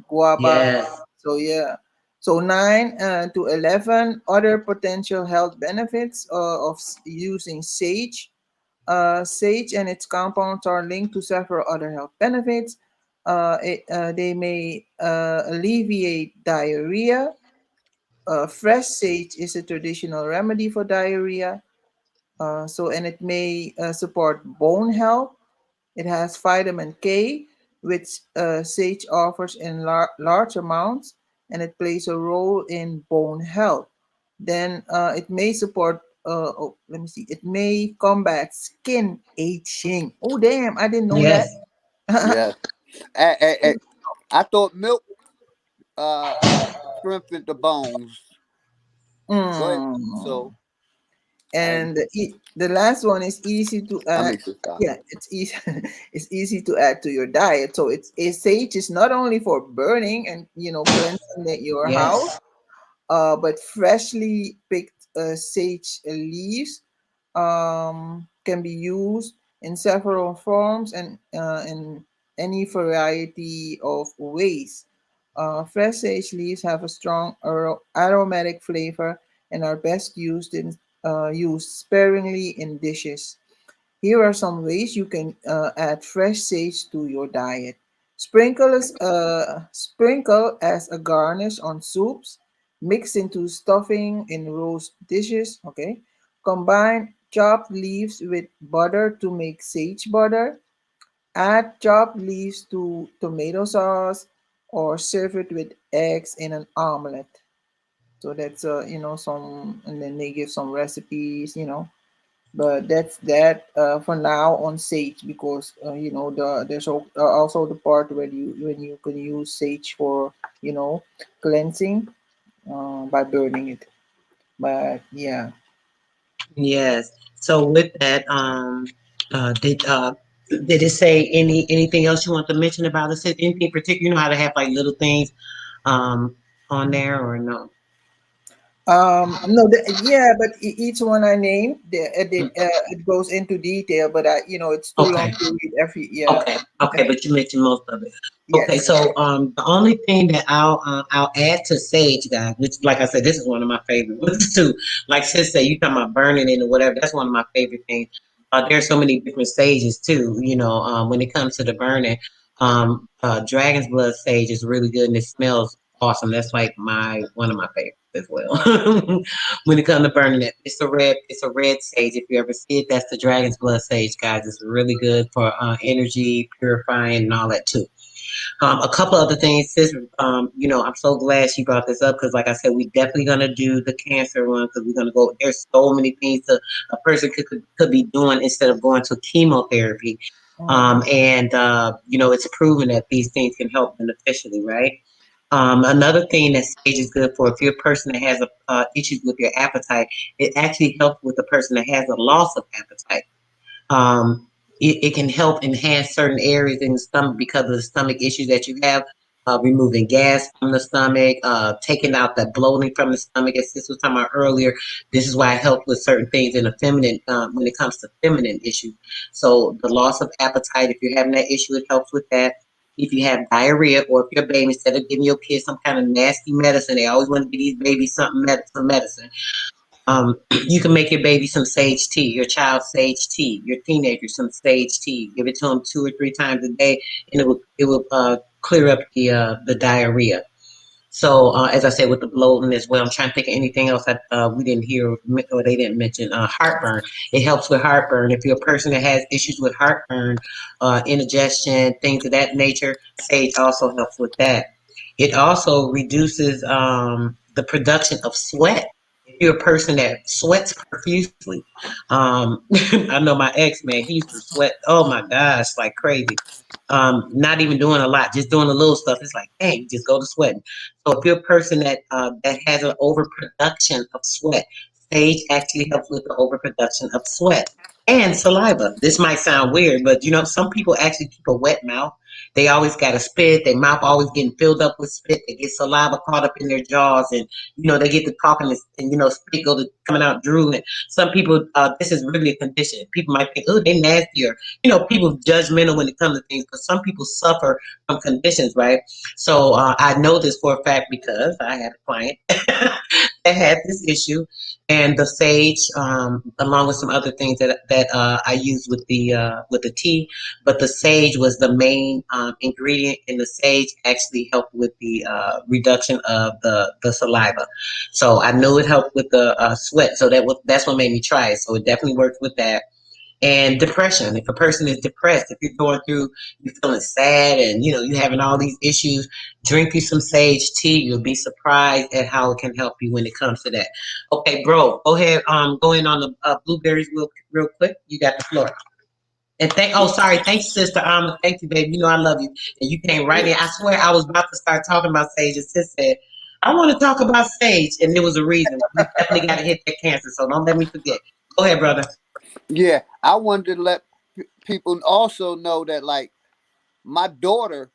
Speaker 3: guava.
Speaker 1: yes.
Speaker 3: So yeah. So 9 to 11 other potential health benefits of using sage. Sage and its compounds are linked to several other health benefits. They may alleviate diarrhea. Fresh sage is a traditional remedy for diarrhea. And it may support bone health. It has vitamin K, which sage offers in large amounts, and it plays a role in bone health. Then it may support, let me see, it may combat skin aging. Oh, damn, I didn't know that.
Speaker 1: Yes.
Speaker 2: Yes. I thought milk uh strengthened the bones. Go ahead.
Speaker 3: Mm.
Speaker 2: So I
Speaker 3: And the last one is easy to
Speaker 2: I
Speaker 3: add.
Speaker 2: mean to stop.
Speaker 3: Yeah, it's easy. It's easy to add to your diet. So sage is not only for burning and cleansing your house,
Speaker 1: Yes.
Speaker 3: but freshly picked sage leaves can be used in several forms and in any variety of ways. Fresh sage leaves have a strong aromatic flavor and are best used sparingly in dishes. Here are some ways you can add fresh sage to your diet. Sprinkle as a garnish on soups. Mix into stuffing in roast dishes. Okay. Combine chopped leaves with butter to make sage butter. Add chopped leaves to tomato sauce or serve it with eggs in an omelet. So that's some, and then they give some recipes. But that's that for now on sage, because there's also the part where you can use sage for cleansing by burning it. But yeah.
Speaker 1: Yes. So with that, did it say anything else you want to mention about it? Anything particular? You know how to have like little things um on there or no?
Speaker 3: No, yeah, but each one I named, it goes into detail, but it's too long
Speaker 1: Okay.
Speaker 3: to read every. Yeah.
Speaker 1: Okay, okay, but you mentioned most of it. Okay,
Speaker 3: Yes.
Speaker 1: so the only thing that I'll add to sage, guys, which like I said, this is one of my favorite ones too. Like sis said, you talking about burning it or whatever. That's one of my favorite things. There's so many different stages too. When it comes to the burning, dragon's blood sage is really good and it smells awesome. That's like my one of my favorites as well. When it comes to burning it, it's a red sage. If you ever see it, that's the dragon's blood sage, guys. It's really good for energy, purifying, and all that too. A couple other things, sis. I'm so glad she brought this up because, like I said, we definitely gonna do the cancer one because we're gonna go. There's so many things a person could be doing instead of going to chemotherapy.
Speaker 3: Mhm.
Speaker 1: It's proven that these things can help beneficially, right? Another thing that sage is good for, if you're a person that has issues with your appetite, it actually helps with the person that has a loss of appetite. Um, it can help enhance certain areas in the stomach because of the stomach issues that you have. Removing gas from the stomach, taking out that bloating from the stomach, as this was talking about earlier. This is why it helps with certain things in the feminine, when it comes to feminine issues. So the loss of appetite, if you're having that issue, it helps with that. If you have diarrhea, or if your baby, instead of giving your kids some kind of nasty medicine, they always want to give these babies some medicine. You can make your baby some sage tea, your child sage tea, your teenager some sage tea. Give it to them 2 or 3 times a day, and it will clear up the diarrhea. So, as I said, with the bloating as well, I'm trying to think of anything else that we didn't hear or they didn't mention. Heartburn. It helps with heartburn. If you're a person that has issues with heartburn, indigestion, things of that nature, sage also helps with that. It also reduces the production of sweat. If you're a person that sweats profusely, I know my ex man, he used to sweat. Oh my gosh, like crazy. Not even doing a lot, just doing a little stuff. It's like, hey, just go to sweating. So if you're a person that has an overproduction of sweat, sage actually helps with the overproduction of sweat and saliva. This might sound weird, but some people actually keep a wet mouth. They always got to spit. Their mouth always getting filled up with spit. They get saliva caught up in their jaws, and they get to talking and spit go to coming out drooling. Some people, this is really a condition. People might think, oh, they nasty, or people judgmental when it comes to things, but some people suffer from conditions, right? So I know this for a fact because I had a client that had this issue, and the sage, along with some other things that I used with the tea. But the sage was the main ingredient, and the sage actually helped with the reduction of the saliva. So I knew it helped with the sweat. So that's what made me try it. So it definitely worked with that. And depression. If a person is depressed, if you're going through, you're feeling sad, and you're having all these issues, drink you some sage tea. You'll be surprised at how it can help you when it comes to that. Okay, bro, go ahead. Go in on the blueberries real quick. You got the floor. And sorry, thanks, sister Alma. Thank you, baby. You know I love you. And you came right in. I swear I was about to start talking about sage, and sis said, I want to talk about sage, and there was a reason. We definitely got to hit that cancer, so don't let me forget. Go ahead, brother.
Speaker 2: Yeah, I wanted to let people also know that, like, my daughter,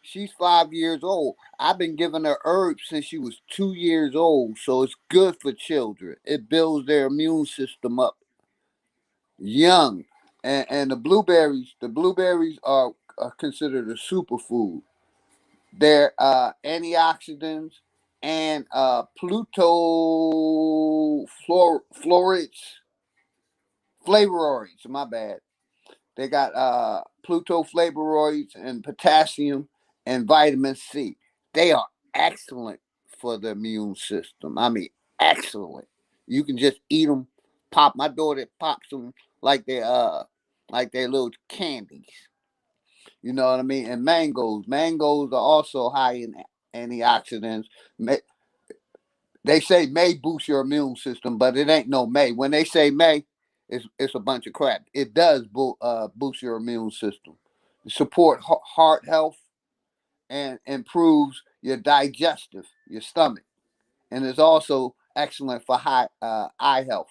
Speaker 2: she's 5 years old. I've been giving her herbs since she was 2 years old, so it's good for children. It builds their immune system up young. And the blueberries are considered a superfood. They're antioxidants and flavonoids. My bad. They got flavonoids and potassium and vitamin C. They are excellent for the immune system. I mean, excellent. You can just eat them. Pop. My daughter pops them like they're little candies. You know what I mean? And mangoes are also high in antioxidants. They say may boost your immune system, but it ain't no may. When they say may, it's a bunch of crap. It does boost your immune system, support heart health, and improves your stomach, and it's also excellent for eye health.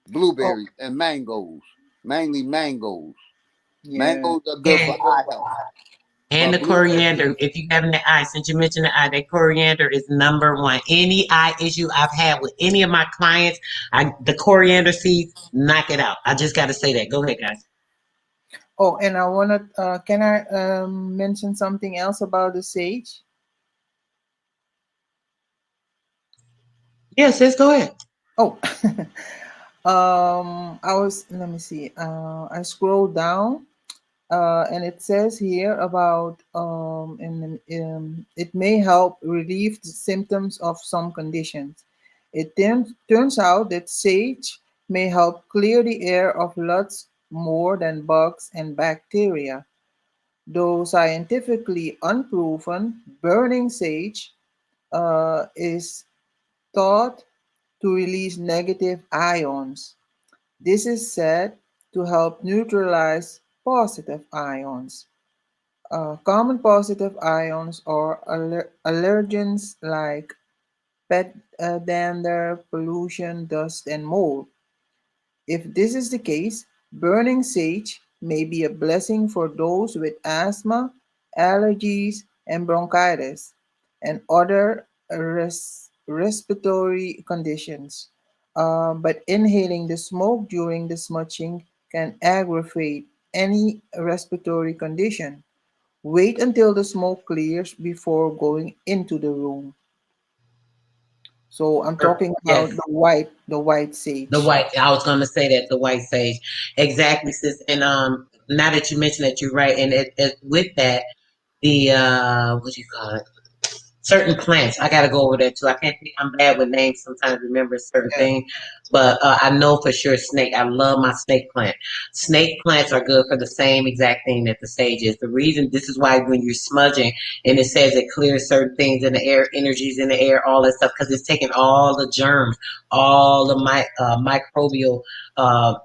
Speaker 3: Oh,
Speaker 2: Blueberries and mangoes, mainly mangoes.
Speaker 3: yeah.
Speaker 2: Mangoes are good
Speaker 1: And,
Speaker 2: for eye health,
Speaker 1: and
Speaker 2: but
Speaker 1: the
Speaker 2: blueberries.
Speaker 1: coriander. If you having the eye, since you mentioned the eye, that coriander is number one. Any eye issue I've had with any of my clients, the coriander seeds knock it out. I just got to say that. Go ahead, guys.
Speaker 3: Oh, and I wanna. Can I mention something else about the sage?
Speaker 1: Yes, sis, go ahead.
Speaker 3: Oh, I was. Let me see. I scrolled down, and it says here about it may help relieve the symptoms of some conditions. Turns out that sage may help clear the air of lots more than bugs and bacteria. Though scientifically unproven, burning sage is thought to release negative ions. This is said to help neutralize positive ions. Common positive ions are allergens like pet dander, pollution, dust, and mold. If this is the case, burning sage may be a blessing for those with asthma, allergies, and bronchitis, and other respiratory conditions. But inhaling the smoke during the smudging can aggravate any respiratory condition. Wait until the smoke clears before going into the room. So I'm talking about
Speaker 1: Yes.
Speaker 3: the white
Speaker 1: The
Speaker 3: sage.
Speaker 1: white, I was going to say that, the white sage. Exactly, sis. And now that you mentioned that, you're right. And with that, the what do you call it? Certain plants. I got to go over that too. I can't think. I'm bad with names sometimes. Remember certain
Speaker 3: Yeah.
Speaker 1: things, but I know for sure snake. I love my snake plant. Snake plants are good for the same exact thing that the sage is. The reason this is why when you're smudging and it says it clears certain things in the air, energies in the air, all that stuff, because it's taking all the germs, all the microbial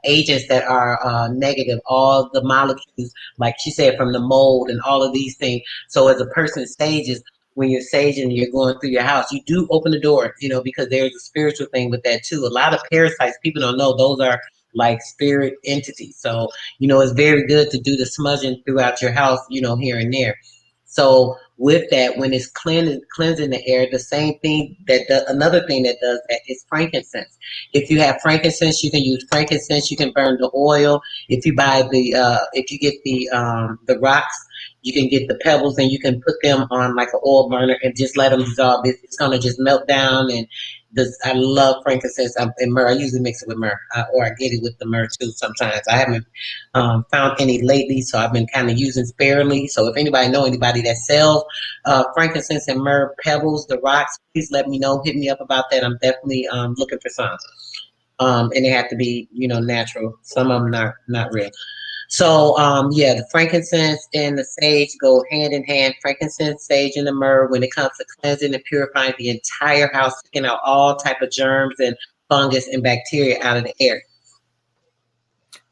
Speaker 1: agents that are negative, all the molecules, like she said, from the mold and all of these things. So as a person sages, when you're saging and you're going through your house, you do open the door, because there's a spiritual thing with that too. A lot of parasites, people don't know those are like spirit entities. So, it's very good to do the smudging throughout your house, here and there. So with that, when it's cleansing the air, the same thing another thing that does that is frankincense. If you have frankincense, you can use frankincense. You can burn the oil. If you get the rocks, you can get the pebbles and you can put them on like an oil burner and just let them dissolve. It's gonna just melt down, and I love frankincense and myrrh. I usually mix it with myrrh, or I get it with the myrrh too. Sometimes I haven't found any lately, so I've been kind of using sparingly. So if anybody know anybody that sells frankincense and myrrh pebbles, the rocks, please let me know. Hit me up about that. I'm definitely looking for some. And they have to be, natural. Some of them not real. So, yeah, the frankincense and the sage go hand in hand. Frankincense, sage, and the myrrh when it comes to cleansing and purifying the entire house, taking out all type of germs and fungus and bacteria out of the air.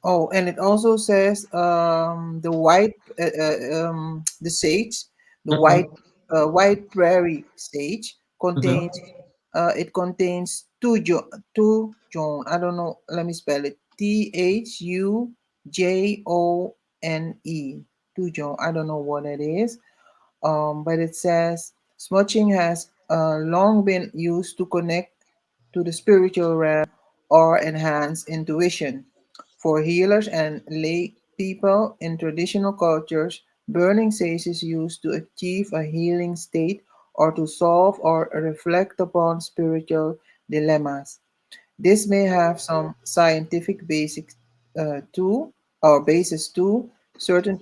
Speaker 3: Oh, and it also says the white, the sage, the
Speaker 1: Hmm.
Speaker 3: white prairie sage
Speaker 1: Hmm.
Speaker 3: contains, it contains two I don't know. Let me spell it. Thujone. Tujon. I don't know what it is. But it says smudging has long been used to connect to the spiritual realm or enhance intuition. For healers and lay people in traditional cultures, burning sage is used to achieve a healing state or to solve or reflect upon spiritual dilemmas. This may have some scientific basics too, or basis too. Certain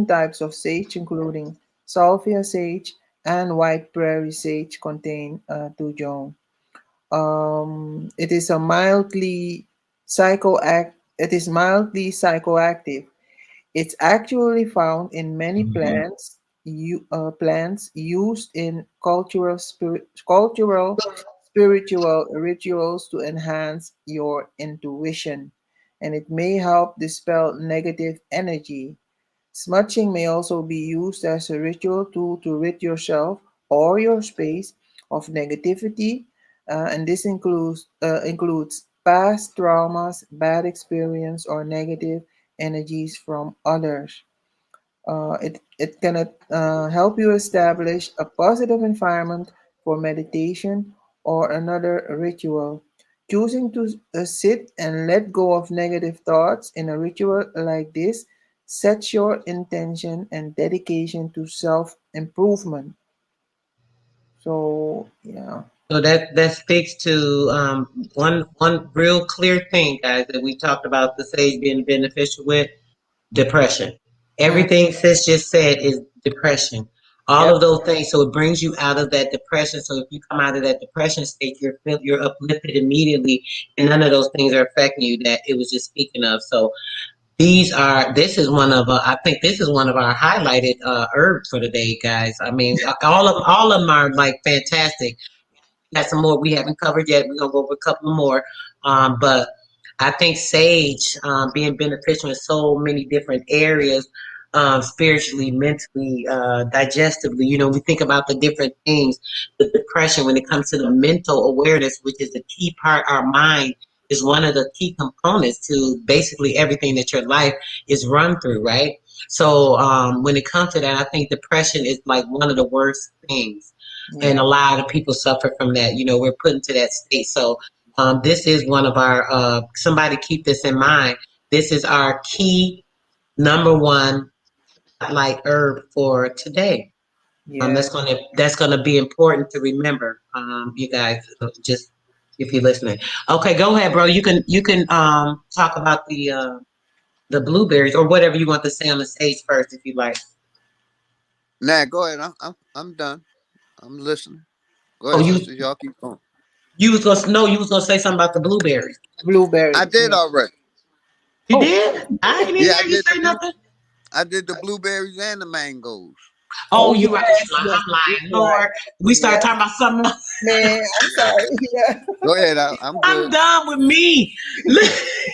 Speaker 3: types of sage, including salvia sage and white prairie sage, contain tujone. It is a mildly psychoact. It is mildly psychoactive. It's actually found in many
Speaker 1: Hmm.
Speaker 3: plants used in cultural spiritual rituals to enhance your intuition, and it may help dispel negative energy. Smudging may also be used as a ritual tool to rid yourself or your space of negativity, and this includes past traumas, bad experience, or negative energies from others. It can help you establish a positive environment for meditation or another ritual. Choosing to sit and let go of negative thoughts in a ritual like this sets your intention and dedication to self improvement. So, yeah.
Speaker 1: So that speaks to one real clear thing, guys, that we talked about the sage being beneficial with. Depression.
Speaker 3: Mm,
Speaker 1: Everything sis just said is depression. All
Speaker 3: yep.
Speaker 1: of those things. So it brings you out of that depression. So if you come out of that depression state, you're uplifted immediately, and none of those things are affecting you that it was just speaking of. So this is one of I think this is one of our highlighted herbs for the day, guys. I mean, all of them are like fantastic. Got some more we haven't covered yet. We're gonna go over a couple more. But I think sage being beneficial in so many different areas, spiritually, mentally, digestively. We think about the different things. The depression when it comes to the mental awareness, which is the key part. Our mind is one of the key components to basically everything that your life is run through, right? So when it comes to that, I think depression is like one of the worst things, and
Speaker 3: Yeah.
Speaker 1: a lot of people suffer from that. We're put into that state. So this is one of our. Somebody keep this in mind. This is our key number one light herb for today.
Speaker 3: Yeah.
Speaker 1: That's gonna be important to remember. You guys, just if you're listening. Okay, go ahead, bro. You can talk about the blueberries or whatever you want to say on the stage first, if you like.
Speaker 2: Now go ahead. I'm done. I'm listening. Go
Speaker 1: Oh,
Speaker 2: ahead,
Speaker 1: you
Speaker 2: sisters. Y'all keep going.
Speaker 1: you was gonna no, you was gonna say something about the blueberries.
Speaker 2: I
Speaker 3: Blueberries.
Speaker 2: did
Speaker 3: Yeah.
Speaker 2: already.
Speaker 1: You
Speaker 3: Oh,
Speaker 1: did? I didn't even
Speaker 2: Yeah,
Speaker 1: hear you say nothing.
Speaker 2: I did the blueberries and the mangoes.
Speaker 1: Oh,
Speaker 3: oh,
Speaker 1: you right.
Speaker 3: yes, yes,
Speaker 1: I'm
Speaker 3: you're
Speaker 1: lying.
Speaker 3: right.
Speaker 1: Lord, we started
Speaker 3: Yeah.
Speaker 1: talking about something else.
Speaker 3: Man, I'm sorry. Yeah.
Speaker 2: Go ahead. I'm
Speaker 1: I'm
Speaker 2: good.
Speaker 1: done with me.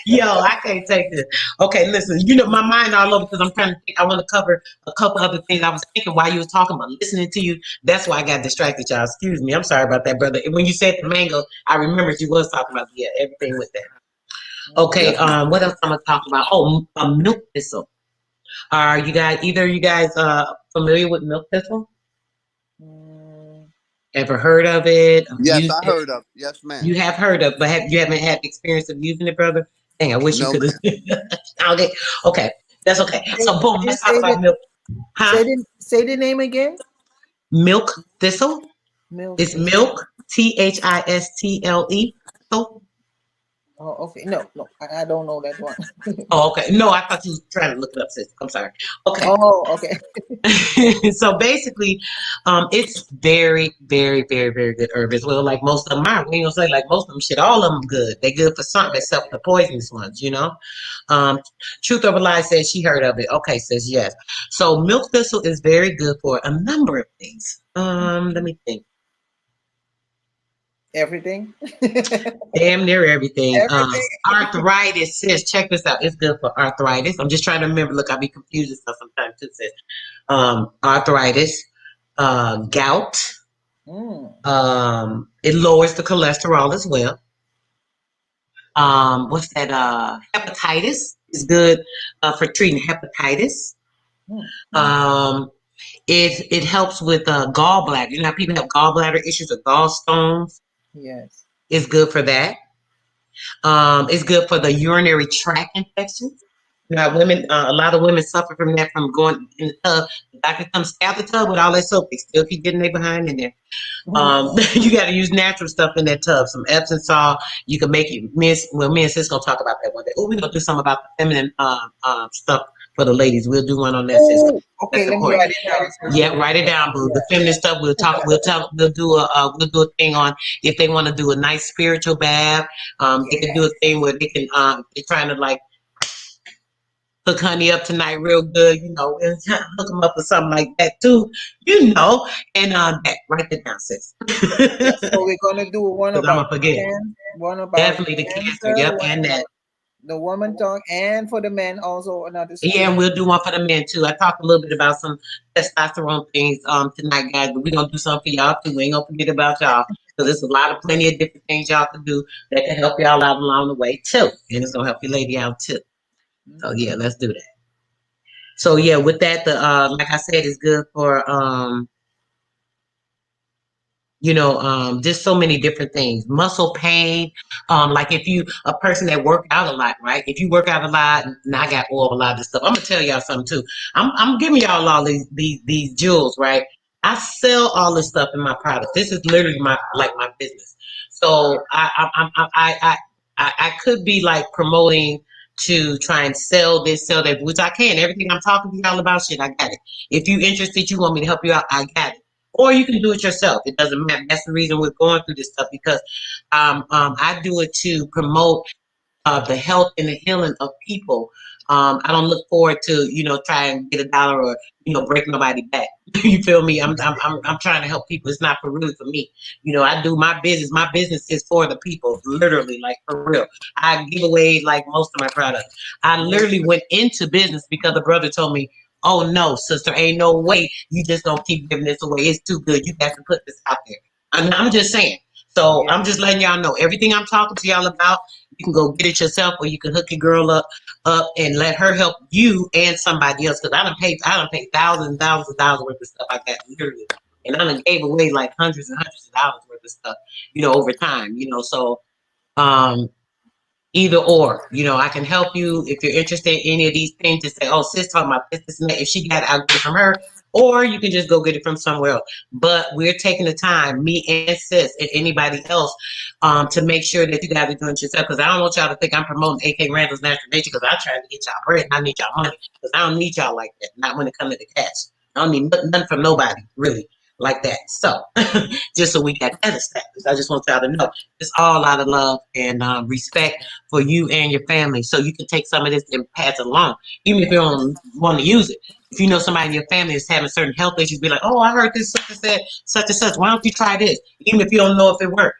Speaker 1: Yo, I can't take this. Okay, listen, my mind all over because I'm trying to think. I want to cover a couple other things I was thinking while you was talking about listening to you. That's why I got distracted, y'all. Excuse me. I'm sorry about that, brother. When you said the mango, I remembered you was talking about, yeah, everything with that. Okay,
Speaker 2: Yes, ma'am.
Speaker 1: what else I'm gonna talk about? Oh, a milk thistle. Are either of you guys familiar with milk thistle?
Speaker 3: Mm,
Speaker 1: Ever heard of it?
Speaker 2: Yes,
Speaker 1: Used
Speaker 2: I
Speaker 1: it?
Speaker 2: heard of it. Yes, ma'am.
Speaker 1: You have heard of, but you haven't had experience of using it, brother? Dang, I wish you
Speaker 2: No,
Speaker 1: could have.
Speaker 2: ma'am.
Speaker 1: Okay, okay, that's okay.
Speaker 3: say,
Speaker 1: So, boom, let's talk
Speaker 3: say
Speaker 1: about milk. Huh?
Speaker 3: say the name again.
Speaker 1: Milk thistle?
Speaker 3: Milk
Speaker 1: It's
Speaker 3: thistle.
Speaker 1: milk, Thistle. So,
Speaker 3: Oh, okay. No, no, I don't know that one.
Speaker 1: oh, okay. No, I thought you were trying to look it up, sis. I'm sorry. Okay.
Speaker 3: Oh, okay.
Speaker 1: So basically, it's very, very, very, very good herb as well. Like most of them are. We ain't gonna say like most of them shit. All of them good. They good for something except the poisonous ones, you know. Um, Truth Over Lies says she heard of it. Okay, says yes. So milk thistle is very good for a number of things. Let me think.
Speaker 3: Everything.
Speaker 1: Damn near everything.
Speaker 3: Everything.
Speaker 1: Arthritis says, check this out. It's good for arthritis. I'm just trying to remember. Look, I be confused and stuff sometimes too. Says arthritis, gout.
Speaker 3: Mm,
Speaker 1: It lowers the cholesterol as well. What's that? Hepatitis is good for treating hepatitis.
Speaker 3: mm,
Speaker 1: Um, it helps with gallbladder. You know how people have gallbladder issues or gallstones.
Speaker 3: yes.
Speaker 1: It's good for that. It's good for the urinary tract infections. You know, women, a lot of women suffer from that from going in the tub. The doctor comes stab the tub with all that soap. They still keep getting their behind in there. You got to use natural stuff in that tub. Some Epsom salt. You can make it. Me and sis gonna talk about that one day. Oh, we're gonna do something about the feminine stuff for the ladies. We'll do one on that, sis.
Speaker 3: Oh,
Speaker 1: That's
Speaker 3: okay. Let me
Speaker 1: important.
Speaker 3: write it down.
Speaker 1: Yeah, write it down, boo. The feminine stuff we'll talk. We'll do a thing on if they want to do a nice spiritual bath. They can do a thing where they can they're trying to like hook honey up tonight real good, you know, and hook them up with something like that too, you know. And that write that down, sis.
Speaker 3: Yes. So we're gonna do one
Speaker 1: Because I'm
Speaker 3: about
Speaker 1: gonna forget.
Speaker 3: one about
Speaker 1: Definitely the cancer.
Speaker 3: cancer,
Speaker 1: Yep,
Speaker 3: one
Speaker 1: and that.
Speaker 3: about the woman talk, and for the men also another
Speaker 1: Yeah,
Speaker 3: spirit.
Speaker 1: and we'll do one for the men too. I talked a little bit about some testosterone things tonight, guys, but we're gonna do something for y'all too. We ain't gonna forget about y'all. Because there's a lot of plenty of different things y'all can do that can help y'all out along the way too. And it's gonna help your lady out too. So
Speaker 3: Mm,
Speaker 1: yeah, let's do that. So yeah, with that, the like I said, it's good for just so many different things. Muscle pain, like if you a person that work out a lot, right? If you work out a lot, and I got all a lot of stuff. I'm gonna tell y'all something too. I'm giving y'all all these jewels, right? I sell all this stuff in my product. This is literally my business. So I could be like promoting to try and sell this, sell that, which I can. Everything I'm talking to y'all about, shit, I got it. If you interested, you want me to help you out, I got it. Or you can do it yourself. It doesn't matter. That's the reason we're going through this stuff because I do it to promote the health and the healing of people. I don't look forward to try and get a dollar or break nobody back. You feel me? I'm trying to help people. It's not for really for me. I do my business. My business is for the people, literally, like for real. I give away like most of my products. I literally went into business because the brother told me, "Oh no, sister, ain't no way you just gonna keep giving this away. It's too good. You got to put this out there." And I'm just saying. So
Speaker 3: yeah.
Speaker 1: I'm just letting y'all know everything I'm talking to y'all about. You can go get it yourself, or you can hook your girl up and let her help you and somebody else. Because I don't pay thousands and thousands of dollars worth of stuff I got literally, and I done gave away like hundreds and hundreds of dollars worth of stuff, over time. So um, either or, I can help you if you're interested in any of these things. To say, "Oh, sis, talking about this, and that." If she got it, I'll get it from her, or you can just go get it from somewhere else. But we're taking the time, me and sis and anybody else, to make sure that you guys are doing it yourself. Because I don't want y'all to think I'm promoting AkRandles Natural Nature because I'm trying to get y'all bread and I need y'all money because I don't need y'all like that. Not when it comes to the cash. I don't need nothing from nobody really like that. So just so we got that established, I just want y'all to know it's all out of love and respect for you and your family. So you can take some of this and pass it along, even if you don't want to use it. If you know somebody in your family is having certain health issues, be like, "Oh, I heard this such and said such and such. Why don't you try this?" Even if you don't know if it worked.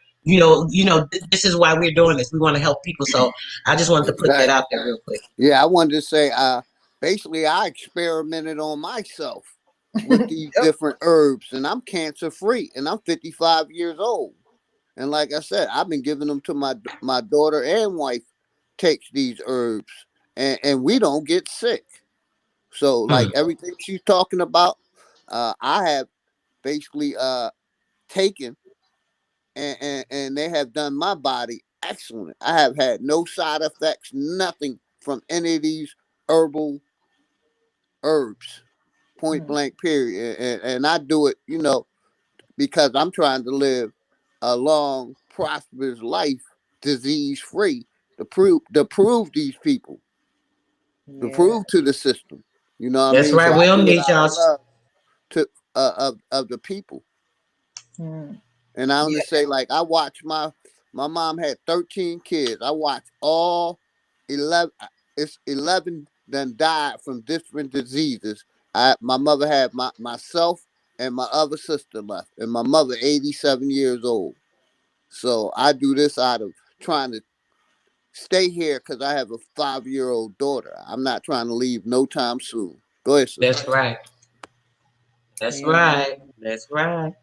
Speaker 1: This is why we're doing this. We want to help people. So I just wanted to put that
Speaker 2: Right.
Speaker 1: out there real quick.
Speaker 2: Yeah, I wanted to say, basically, I experimented on myself with these
Speaker 3: Yep.
Speaker 2: different herbs, and I'm cancer free, and I'm 55 years old. And like I said, I've been giving them to my daughter and wife takes these herbs, and we don't get sick. So, like
Speaker 1: Mm.
Speaker 2: everything she's talking about, I have basically taken, and they have done my body excellent. I have had no side effects, nothing from any of these herbal herbs, point
Speaker 3: Mm,
Speaker 2: blank, period. And I do it, because I'm trying to live a long, prosperous life, disease free, to prove these people, to
Speaker 3: Yeah.
Speaker 2: prove to the system. You know what I
Speaker 1: That's
Speaker 2: mean? So
Speaker 1: right.
Speaker 2: I
Speaker 1: We don't
Speaker 2: do it
Speaker 1: need
Speaker 2: out of
Speaker 1: y'all.
Speaker 2: love to of the people.
Speaker 3: Mm.
Speaker 2: And I only
Speaker 3: Yeah.
Speaker 2: say, like, I watched my mom had 13 kids. I watched all 11. It's 11 then died from different diseases. My mother had myself and my other sister left, and my mother 87 years old. So I do this out of trying to stay here because I have a 5-year old daughter. I'm not trying to leave no time soon. Go ahead, sister.
Speaker 1: That's right. That's
Speaker 3: Yeah.
Speaker 1: right. That's right.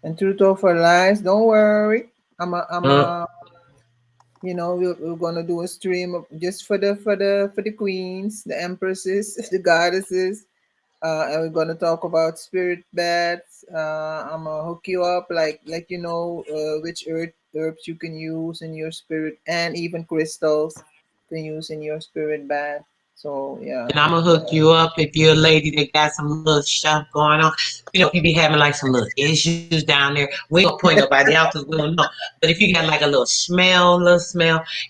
Speaker 3: And truth over lies, don't worry. I'm
Speaker 1: Mm,
Speaker 3: a we're gonna do a stream of just for the queens, the empresses, the goddesses. And we're gonna talk about spirit baths. I'm gonna hook you up, like which herbs you can use in your spirit, and even crystals you can use in your spirit bath. So yeah,
Speaker 1: and I'm gonna hook you up if you're a lady that got some little stuff going on. If you be having like some little issues down there, we ain't gonna point nobody out because we don't know. But if you got like a little smell,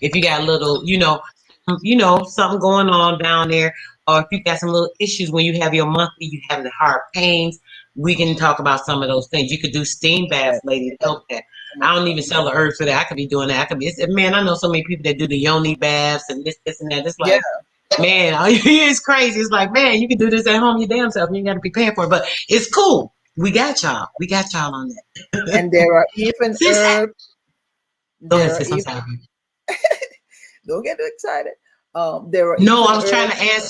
Speaker 1: if you got a little, something going on down there, or if you got some little issues when you have your monthly, you have the heart pains, we can talk about some of those things. You could do steam baths,
Speaker 3: yeah,
Speaker 1: lady, to help that. I don't even sell the herbs for that. I could be doing that. I could be, man, I know so many people that do the yoni baths and this, and that. It's
Speaker 3: yeah.
Speaker 1: like, man, it's crazy. It's like, man, you can do this at home your damn self. You ain't got to be paying for it. But it's cool. We got y'all. We got y'all on that.
Speaker 3: And there are even
Speaker 1: Sis,
Speaker 3: herbs.
Speaker 1: go ahead,
Speaker 3: There are
Speaker 1: sis. I'm
Speaker 3: even
Speaker 1: sorry.
Speaker 3: Don't get too excited. There are
Speaker 1: No, I
Speaker 3: even
Speaker 1: was trying
Speaker 3: herbs.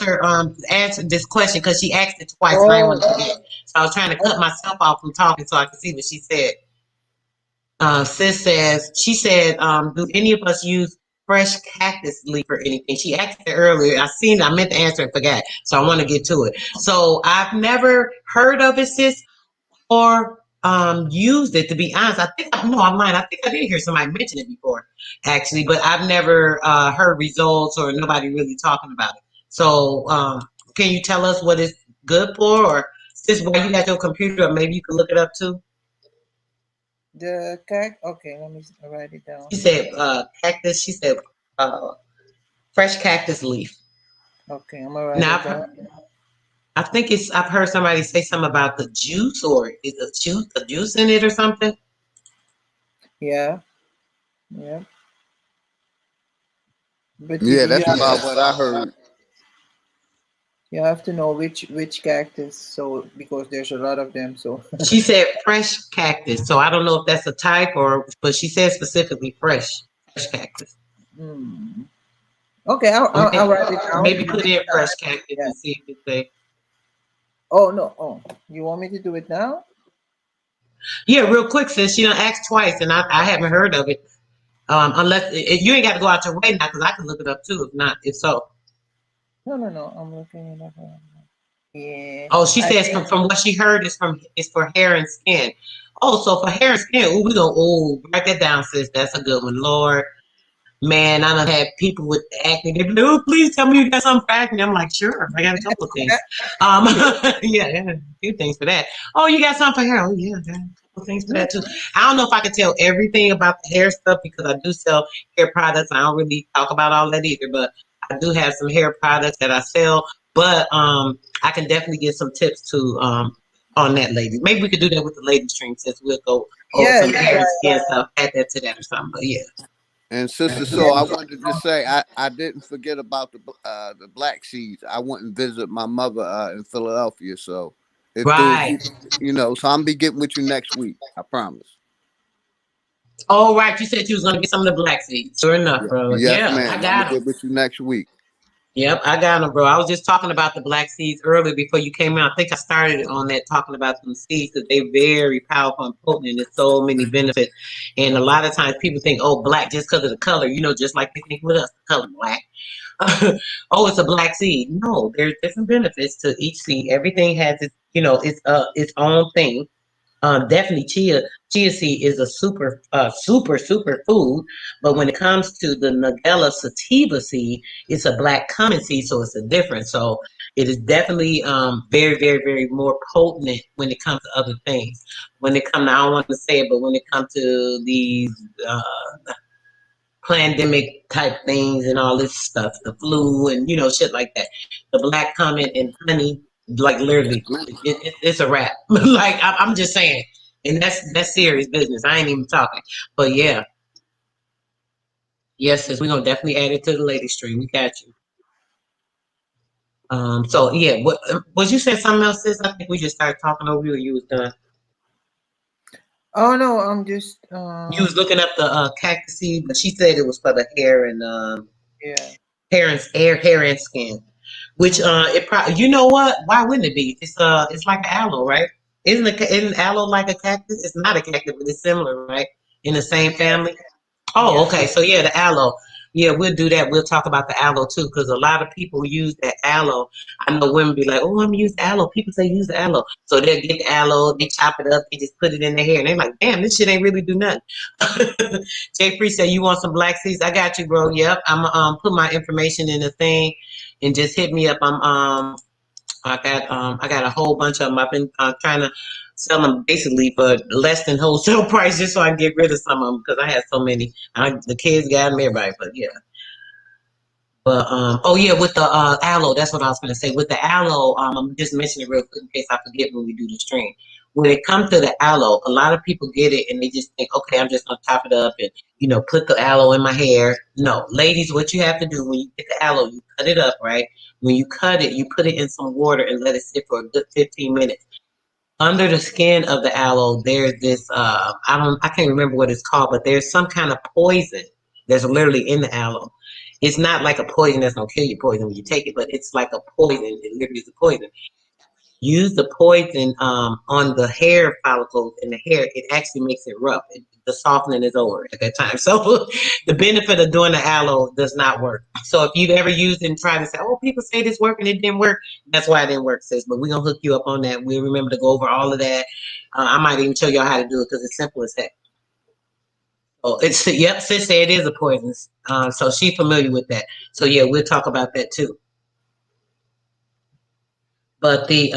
Speaker 1: to answer this question because she asked it twice and I didn't want
Speaker 3: Oh,
Speaker 1: to forget. So I was trying to cut
Speaker 3: oh,
Speaker 1: myself off from talking so I could see what she said. Sis says, she said, do any of us use fresh cactus leaf or anything? She asked it earlier. I seen it. I meant to answer and forgot. So I want to get to it. So I've never heard of it, sis, or used it, to be honest. I think I know online. I think I did hear somebody mention it before, actually, but I've never heard results or nobody really talking about it. So can you tell us what it's good for, or sis, while you got your computer, or maybe you can look it up too?
Speaker 3: the cac. Okay, let me write it down.
Speaker 1: She said cactus. She said uh, fresh cactus leaf.
Speaker 3: Okay, I'm gonna write
Speaker 1: Now
Speaker 3: it down.
Speaker 1: I think it's. I've heard somebody say something about the juice, or is a juice in it or something.
Speaker 3: Yeah, yeah. But
Speaker 2: Yeah,
Speaker 3: you
Speaker 2: that's
Speaker 3: have
Speaker 2: about what I heard.
Speaker 3: to know which cactus. So because there's a lot of them. So
Speaker 1: She said fresh cactus, so I don't know if that's a type or, but she said specifically fresh cactus.
Speaker 3: hmm. Okay,
Speaker 1: Or
Speaker 3: I'll write it down.
Speaker 1: maybe put in fresh cactus
Speaker 3: Yeah.
Speaker 1: and see if it's there.
Speaker 3: Oh no. Oh, you want me to do it now?
Speaker 1: Yeah, real quick, sis. She done asked twice, and I haven't heard of it. Unless you ain't got to go out your way now, because I can look it up too. If not, if so.
Speaker 3: No, no, no. I'm looking it up right now. Yeah,
Speaker 1: Oh, she
Speaker 3: I
Speaker 1: says
Speaker 3: think.
Speaker 1: from what she heard is from it's for hair and skin. Oh, so for hair and skin, oh, we gonna write that down, sis. That's a good one, Lord. Man, I done had people with acne. They be like, oh, please tell me you got something for acne. I'm like, sure, I got a couple of things. Um, yeah, I got a few things for that. Oh, you got something for hair? Oh, yeah, I got a couple of things for that too. I don't know if I can tell everything about the hair stuff because I do sell hair products. I don't really talk about all that either, but I do have some hair products that I sell. But I can definitely get some tips to on that, ladies. Maybe we could do that with the ladies stream since we'll go over
Speaker 3: Yeah,
Speaker 1: some
Speaker 3: yeah,
Speaker 1: hair and skin stuff, add that to that or something. But yeah.
Speaker 2: And Sister So, I wanted to say I didn't forget about the black seeds. I went and visited my mother in Philadelphia, so it threw
Speaker 1: Right.
Speaker 2: so I'm be getting with you next week. I promise.
Speaker 1: Oh, right. You said you was gonna get some of the black seeds. Sure enough,
Speaker 2: Yeah.
Speaker 1: bro.
Speaker 2: Yes,
Speaker 1: Yeah, I
Speaker 2: ma'am. I'm gonna
Speaker 1: got them.
Speaker 2: get with you next week.
Speaker 1: Yep, I got them, bro. I was just talking about the black seeds earlier before you came out. I think I started on that talking about them seeds because they're very powerful and potent, and there's so many benefits. And a lot of times people think, oh, black just because of the color, just like they think with us, the color black. Oh, it's a black seed. No, there's different benefits to each seed. Everything has its own thing. Definitely chia seed is a super food, but when it comes to the Niggela sativa seed, it's a black common seed, so it's a difference. So It is definitely very, very, very more potent when it comes to other things. When it comes to, I don't want to say it, but when it comes to these pandemic type things and all this stuff, the flu and shit like that, the black comment and honey, like literally, it's a wrap. Like I'm just saying, and that's serious business. I ain't even talking, but yeah, yes, sis, we're gonna definitely add it to the lady stream. We got you. So yeah, what was you said something else, sis? I think we just started talking over you. Or you was done.
Speaker 3: Oh no, I'm just
Speaker 1: You was looking up the cactus seed, but she said it was for the hair and
Speaker 3: yeah.
Speaker 1: hair and skin. Which
Speaker 3: Mm-hmm.
Speaker 1: it probably, you know what? Why wouldn't it be? It's like an aloe, right? Isn't aloe like a cactus? It's not a cactus, but it's similar, right? In the same
Speaker 3: Yes,
Speaker 1: family. Oh,
Speaker 3: yes,
Speaker 1: okay. So yeah, the aloe. Yeah, we'll do that. We'll talk about the aloe too, because a lot of people use that aloe. I know women be like, "Oh, I'm gonna use the aloe." People say use the aloe, so they'll get the aloe, they chop it up, they just put it in their hair, and they're like, "Damn, this shit ain't really do nothing." Jay Free said, "You want some black seeds? I got you, bro. Yep, I'm put my information in the thing, and just hit me up. I got a whole bunch of them. I've been trying to sell them basically for less than wholesale price, just so I can get rid of some of them because I had so many. The kids got them, everybody, but yeah." But oh yeah, with the aloe, that's what I was gonna say. With the aloe, I'm just mentioning it real quick in case I forget when we do the stream. When it comes to the aloe, a lot of people get it and they just think, okay, I'm just gonna top it up and put the aloe in my hair. No, ladies, what you have to do when you get the aloe, you cut it up, right? When you cut it, you put it in some water and let it sit for a good 15 minutes. Under the skin of the aloe, there's this I can't remember what it's called, but there's some kind of poison that's literally in the aloe. It's not like a poison that's gonna kill you poison when you take it, but it's like a poison. It literally is a poison. Use the poison on the hair follicles in the hair. It actually makes it rough. The softening is over at that time. So the benefit of doing the aloe does not work. So if you've ever used it and tried to say, "Oh, people say this worked and it didn't work," that's why it didn't work, sis. But we're gonna hook you up on that. We'll remember to go over all of that. I might even show y'all how to do it because it's simple as heck. Oh, it's yep. Sis said it is a poison. So she's familiar with that. So yeah, we'll talk about that too. But the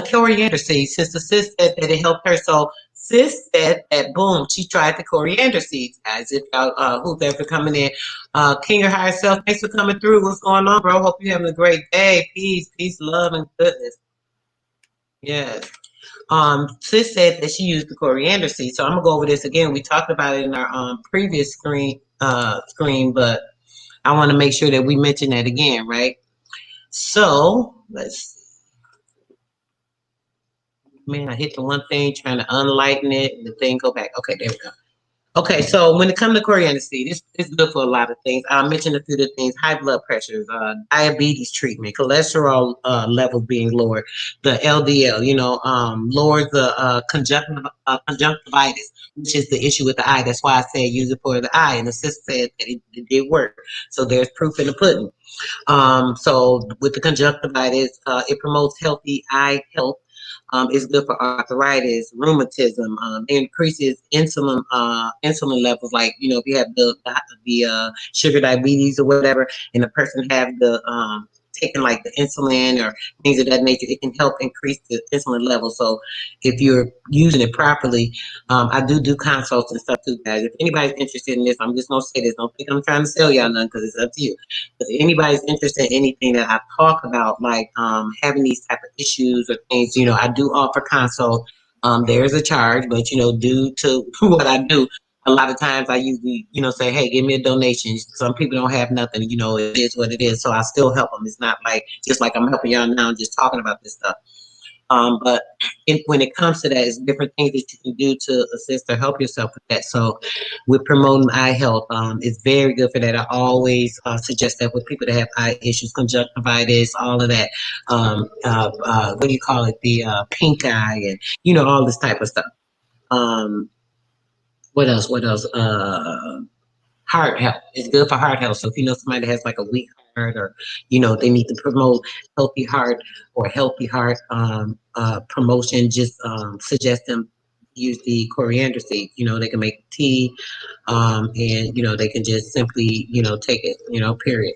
Speaker 1: coriander seeds, since the sis said that it helped her, so sis said that boom, she tried the coriander seeds, guys. If y'all who's ever coming in, King your higher self, thanks for coming through. What's going on, bro? Hope you're having a great day. Peace, love, and goodness. Yes. Sis said that she used the coriander seeds. So I'm gonna go over this again. We talked about it in our previous screen, but I want to make sure that we mention that again, right? So let's Man, I hit the one thing, trying to unlighten it, and the thing go back. Okay, there we go. Okay, so when it comes to coriander seed, it's good for a lot of things. I'll mention a few of the things: high blood pressures, diabetes treatment, cholesterol levels being lowered, the LDL, lowers the conjunctivitis, which is the issue with the eye. That's why I said use it for the eye, and the sister said that it did work. So there's proof in the pudding. So with the conjunctivitis, it promotes healthy eye health. It's good for arthritis, rheumatism. Increases insulin levels. Like if you have the sugar diabetes or whatever, and the person have the taking like the insulin or things of that nature, it can help increase the insulin level. So if you're using it properly, I do consults and stuff too, guys. If anybody's interested in this, I'm just gonna say this. Don't think I'm trying to sell y'all nothing because it's up to you. If anybody's interested in anything that I talk about, like having these type of issues or things, I do offer consult. There's a charge, but due to what I do, a lot of times I usually, say, "Hey, give me a donation." Some people don't have nothing, it is what it is. So I still help them. It's not like just like I'm helping y'all now, just talking about this stuff. But when it comes to that, it's different things that you can do to assist or help yourself with that. So, with promoting eye health, it's very good for that. I always suggest that with people that have eye issues, conjunctivitis, all of that. What do you call it? The pink eye, and all this type of stuff. Um, what else? What else? Heart health. It's good for heart health. So if you know somebody that has like a weak heart, or they need to promote healthy heart or healthy heart promotion, just suggest them use the coriander seed. They can make tea, and they can just simply take it. Period.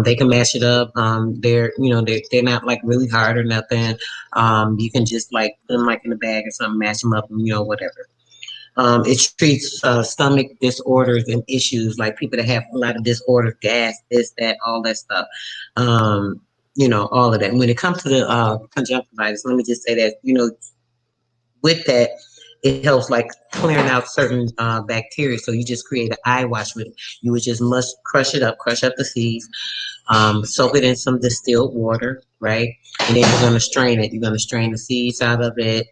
Speaker 1: They can mash it up. They're they're not like really hard or nothing. You can just like put them like in a bag or something, mash them up, and whatever. It treats stomach disorders and issues like people that have a lot of disorders, gas, this, that, all that stuff. All of that. When it comes to the conjunctivitis, let me just say that with that, it helps like clearing out certain bacteria. So you just create an eye wash with it. You would just must crush up the seeds, soak it in some distilled water, right? And then you're going to strain it. You're going to strain the seeds out of it,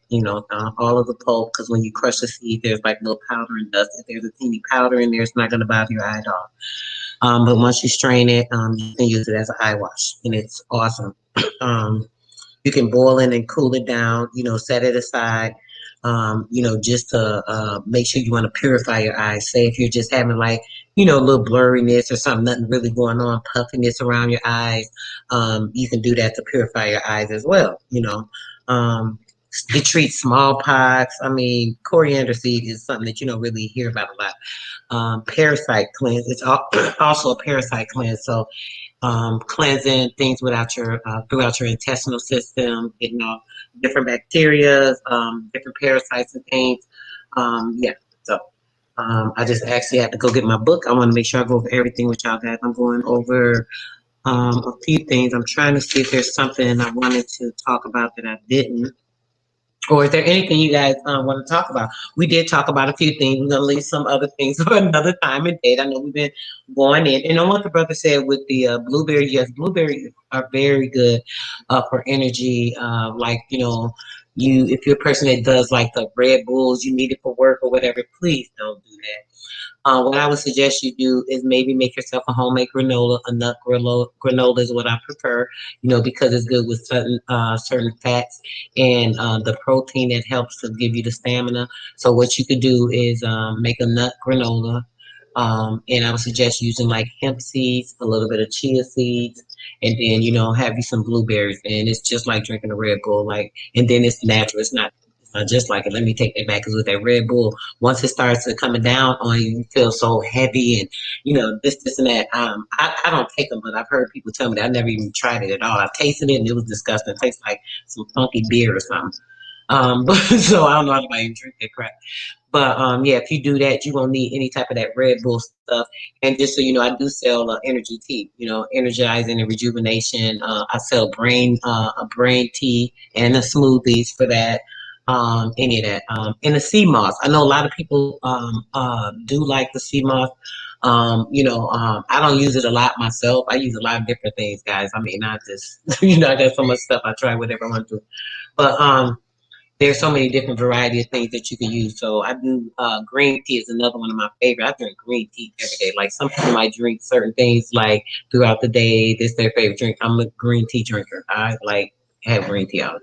Speaker 1: all of the pulp, because when you crush the seed, there's like little powder and dust. If there's a teeny powder in there, it's not going to bother your eye at all. But once you strain it, you can use it as an eye wash, and it's awesome. um, you can boil it and cool it down, set it aside, just to make sure you want to purify your eyes. Say if you're just having like, a little blurriness or something, nothing really going on, puffiness around your eyes, you can do that to purify your eyes as well, Um, it treats smallpox. I mean, coriander seed is something that you don't really hear about a lot. Parasite cleanse. It's also a parasite cleanse. So cleansing things without your throughout your intestinal system, getting off different bacteria, different parasites and things. Yeah. So I just actually had to go get my book. I want to make sure I go over everything with y'all guys. I'm going over a few things. I'm trying to see if there's something I wanted to talk about that I didn't. Or is there anything you guys want to talk about? We did talk about a few things. We're going to leave some other things for another time and date. I know we've been going in. And on what the brother said with the blueberry, yes, blueberries are very good for energy. Like, you if you're a person that does like the Red Bulls, you need it for work or whatever, please don't do that. What I would suggest you do is maybe make yourself a homemade granola. A nut granola is what I prefer, because it's good with certain fats and the protein that helps to give you the stamina. So what you could do is make a nut granola. And I would suggest using like hemp seeds, a little bit of chia seeds, and then have you some blueberries. And it's just like drinking a Red Bull. Like, and then it's natural. It's not just like it. Let me take that back because with that Red Bull, once it starts to coming down on you, you feel so heavy and this and that. I don't take them, but I've heard people tell me that I never even tried it at all. I've tasted it and it was disgusting. It tastes like some funky beer or something. But so I don't know how anybody even drink that crap. But yeah, if you do that, you won't need any type of that Red Bull stuff. And just so you know, I do sell energy tea, energizing and rejuvenation. I sell a brain tea and the smoothies for that. Any of that. And the sea moss. I know a lot of people do like the sea moss. I don't use it a lot myself. I use a lot of different things, guys. I mean, not just I got so much stuff. I try whatever I want to. But there's so many different variety of things that you can use. So I do green tea is another one of my favorite. I drink green tea every day. Like some people might drink certain things like throughout the day. This their favorite drink. I'm a green tea drinker. I like have green tea all the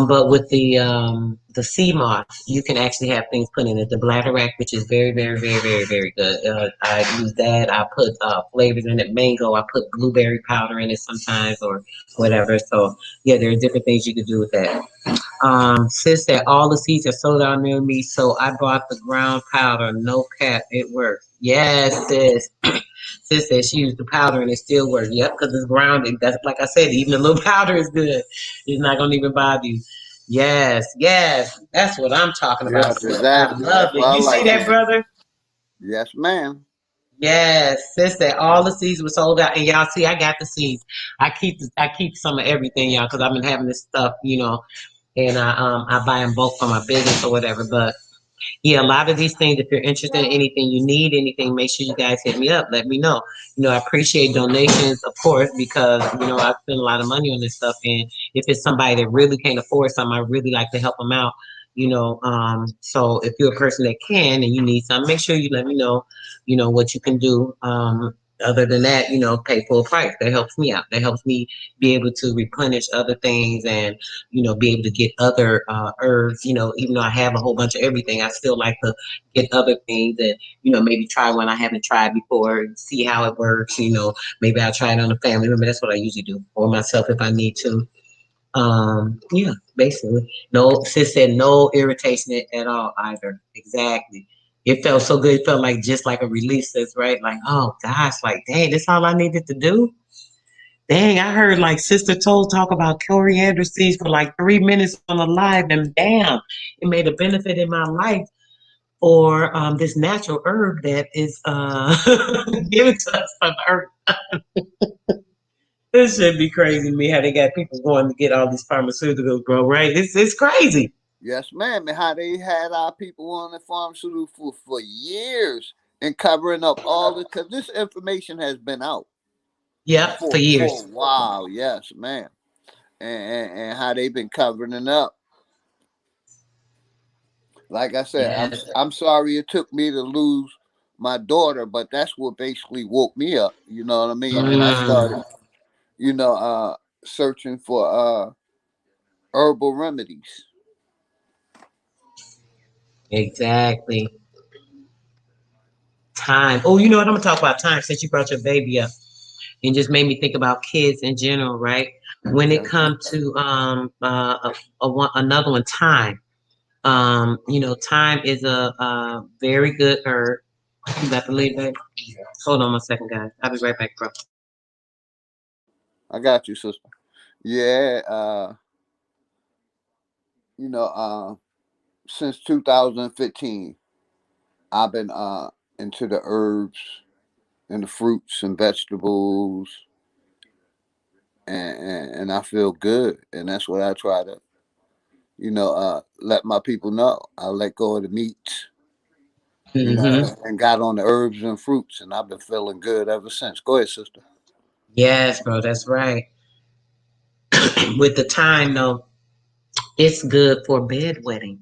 Speaker 1: but with the sea moss, you can actually have things put in it. The bladderwrack, which is very, very, very, very, very good. I use that. I put flavors in it. Mango. I put blueberry powder in it sometimes, or whatever. So yeah, there's different things you can do with that. Sis said all the seeds are sold out near me, so I bought the ground powder. No cap, it works. Yes, sis. Sis said she used the powder and it still works. Yep, because it's grounded. That's like I said, even the little powder is good. It's not gonna even bother you. Yes, yes, that's what I'm talking about,
Speaker 2: Yes,
Speaker 1: sis. I
Speaker 2: exactly.
Speaker 1: love
Speaker 2: That's
Speaker 1: it.
Speaker 2: what I
Speaker 1: You see
Speaker 2: like to
Speaker 1: that,
Speaker 2: do.
Speaker 1: brother?
Speaker 2: Yes, ma'am.
Speaker 1: Yes, sis said all the seeds were sold out, and y'all see, I got the seeds. I keep some of everything, y'all, because I've been having this stuff, and I buy in bulk for my business or whatever. But yeah, a lot of these things, if you're interested in anything, you need anything, make sure you guys hit me up. Let me know. I appreciate donations, of course, because, I spend a lot of money on this stuff. And if it's somebody that really can't afford something, I really like to help them out. So if you're a person that can and you need something, make sure you let me know, what you can do. Other than that, pay full price. That helps me out. That helps me be able to replenish other things and be able to get other herbs. Even though I have a whole bunch of everything, I still like to get other things and, maybe try one I haven't tried before, see how it works. Maybe I'll try it on a family member. That's what I usually do for myself if I need to. Yeah, basically. No, sis said no irritation at all either. Exactly. It felt so good. It felt like just like a release. That's right. Like, oh gosh, like dang, this all I needed to do. Dang, I heard like Sister Told talk about coriander seeds for like 3 minutes on the live, and damn, it made a benefit in my life for this natural herb that is given to us from earth. This should be crazy to me how they got people going to get all these pharmaceuticals, bro. Right? It's crazy.
Speaker 2: Yes, ma'am. And how they had our people on the pharmaceutical for years and covering up all the, because this information has been out
Speaker 1: Yep, for
Speaker 2: for
Speaker 1: years.
Speaker 2: a while. Yes, ma'am. And how they've been covering it up. Like I said,
Speaker 1: Yes.
Speaker 2: I'm sorry it took me to lose my daughter, but that's what basically woke me up. You know what I mean? And I started,
Speaker 1: Mm,
Speaker 2: you know, searching for herbal remedies.
Speaker 1: exactly. Time. Oh, you know what? I'm gonna talk about time since you brought your baby up and just made me think about kids in general, right? When it
Speaker 2: Yes,
Speaker 1: comes to another one, time. Time is a very good herb. You got to leave, baby. Hold on one second, guys. I'll be right back, bro.
Speaker 2: I got you, sister. Yeah, you know, since 2015, I've been into the herbs and the fruits and vegetables, and I feel good, and that's what I try to, let my people know. I let go of the meats,
Speaker 1: Hmm.
Speaker 2: and got on the herbs and fruits, and I've been feeling good ever since. Go ahead, sister.
Speaker 1: Yes, bro, that's right. With the time, though, it's good for bedwetting.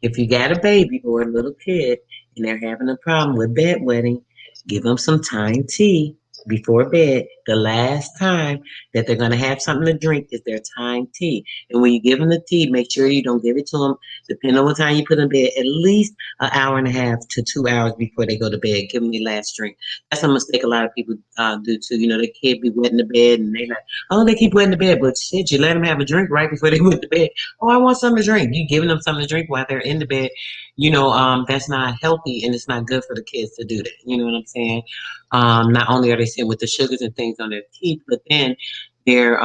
Speaker 1: If you got a baby or a little kid and they're having a problem with bedwetting, give them some thyme tea before bed. The last time that they're going to have something to drink is their thyme tea. And when you give them the tea, make sure you don't give it to them, depending on what time you put them in bed, at least an hour and a half to 2 hours before they go to bed. Give them the last drink. That's a mistake a lot of people do too. The kid be wet in the bed and they like, oh, they keep wet in the bed. But shit, you let them have a drink right before they went to bed. Oh, I want something to drink. You giving them something to drink while they're in the bed, that's not healthy and it's not good for the kids to do that. You know what I'm saying? Not only are they sitting with the sugars and things on their teeth, but then their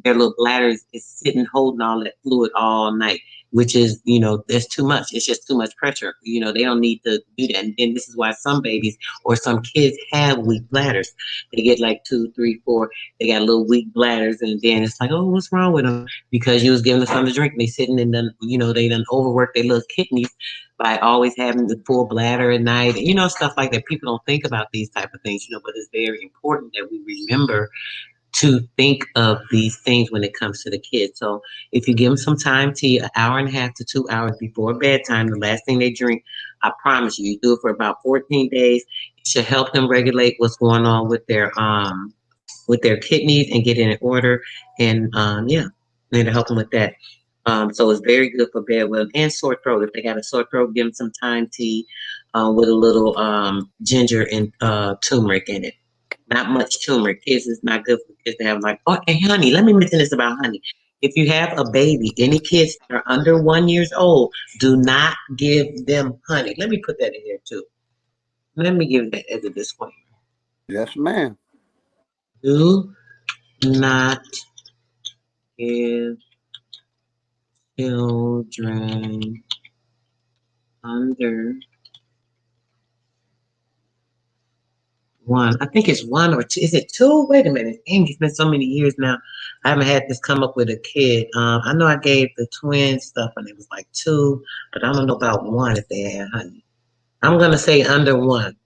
Speaker 1: little bladders is sitting holding all that fluid all night, which is, there's too much. It's just too much pressure. They don't need to do that. And then this is why some babies or some kids have weak bladders. They get like two, three, four. They got little weak bladders, and then it's like, oh, what's wrong with them? Because you was giving them something to drink. And they sitting in them, they done overwork their little kidneys by always having the full bladder at night. Stuff like that. People don't think about these type of things, but it's very important that we remember to think of these things when it comes to the kids. So if you give them some time tea, an hour and a half to 2 hours before bedtime, the last thing they drink, I promise you, you do it for about 14 days. It should help them regulate what's going on with their kidneys and get it in order. And yeah, and to help them with that. So it's very good for bedwetting and sore throat. If they got a sore throat, give them some thyme tea with a little ginger and turmeric in it. Not much turmeric. Kids is not good for kids to have like, oh, and honey, let me mention this about honey. If you have a baby, any kids that are under 1 year old, do not give them honey. Let me put that in here too. Let me give that as a disclaimer.
Speaker 2: Yes, ma'am.
Speaker 1: Do not give children under one. I think it's one or two. Is it two? Wait a minute. Dang, it's been so many years now. I haven't had this come up with a kid. I know I gave the twins stuff when it was like two, but I don't know about one if they had honey. I'm gonna say under one.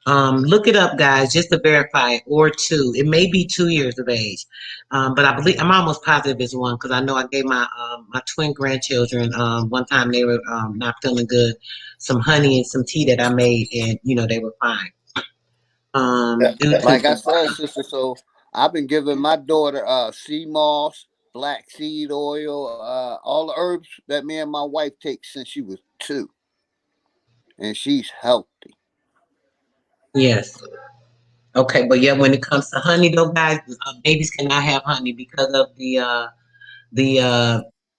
Speaker 1: Look it up, guys, just to verify it, or two. It may be 2 years of age, but I'm almost positive it's one because I know I gave my twin grandchildren one time they were not feeling good, some honey and some tea that I made, and they were fine. Due to
Speaker 2: Like I said, sister, so I've been giving my daughter sea moss, black seed oil, all the herbs that me and my wife take since she was 2, and she's healthy.
Speaker 1: yes. Okay, but yeah, when it comes to honey, though, guys, babies cannot have honey because of the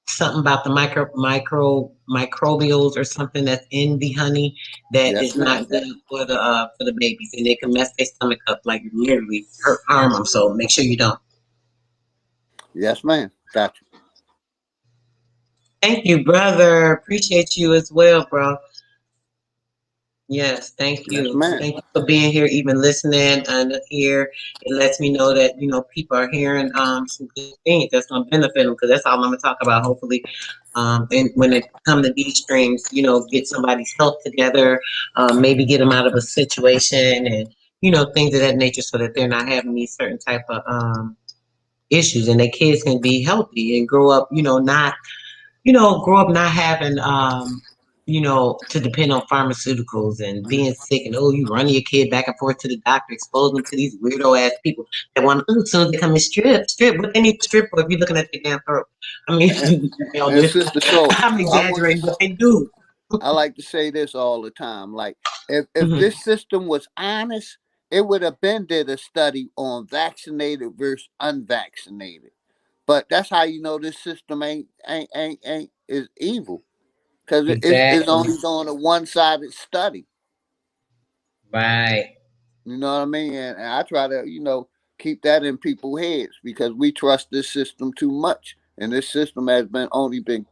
Speaker 1: something about the microbials or something that's in the honey that
Speaker 2: Yes,
Speaker 1: is not
Speaker 2: ma'am.
Speaker 1: good for the babies, and they can mess their stomach up, like literally harm them. So make sure you don't.
Speaker 2: Yes, ma'am. Gotcha.
Speaker 1: Thank you, brother. Appreciate you as well, bro. Yes, thank
Speaker 2: Yes,
Speaker 1: you.
Speaker 2: ma'am.
Speaker 1: Thank you for being here, even listening and here. It lets me know that, people are hearing some good things that's gonna benefit them, because that's all I'm gonna talk about, hopefully. And when it come to these streams, get somebody's health together, maybe get them out of a situation, and things of that nature, so that they're not having these certain type of issues, and their kids can be healthy and grow up, not grow up not having, to depend on pharmaceuticals and being sick, and oh, you running your kid back and forth to the doctor, expose them to these weirdo ass people that want to, as soon as they come in, strip. What they need to strip for if you're looking at their damn throat? I mean,
Speaker 2: And, and sister, so
Speaker 1: I'm
Speaker 2: I want
Speaker 1: exaggerating,
Speaker 2: to.
Speaker 1: but they do.
Speaker 2: I like to say this all the time. Like, if
Speaker 1: Mhm.
Speaker 2: this system was honest, it would have been did a study on vaccinated versus unvaccinated. But that's how you know this system ain't is evil, because it's
Speaker 1: Exactly.
Speaker 2: only doing a one sided study.
Speaker 1: Right.
Speaker 2: You know what I mean? And I try to, keep that in people's heads, because we trust this system too much. And this system has been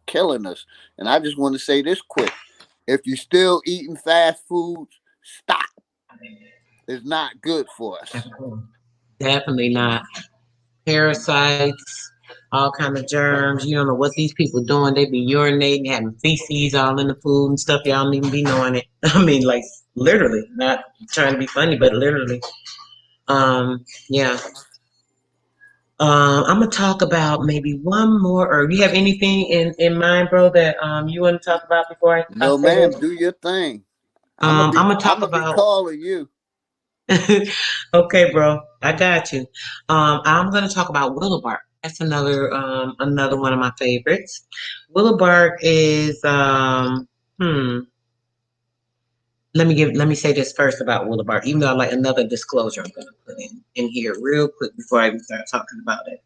Speaker 2: killing us. And I just want to say this quick. If you're still eating fast foods, stop. It's not good for us.
Speaker 1: Definitely not. Parasites, all kind of germs. You don't know what these people doing. They be urinating, having feces all in the food and stuff. Y'all don't even be knowing it. I mean, like literally, not trying to be funny, but literally. Yeah. I'm gonna talk about maybe one more. Or you have anything in mind, bro, that you want to talk about before I
Speaker 2: No,
Speaker 1: say this?
Speaker 2: ma'am, do your thing. I'm gonna
Speaker 1: I'm
Speaker 2: be
Speaker 1: gonna
Speaker 2: I'm
Speaker 1: talk
Speaker 2: gonna be
Speaker 1: about.
Speaker 2: calling you.
Speaker 1: Okay, bro, I got you. I'm gonna talk about Willow Bark. That's another one of my favorites. Willow Bark is hmm. Let me say this first about Willow Bark, even though I like another disclosure I'm gonna put in here real quick before I even start talking about it.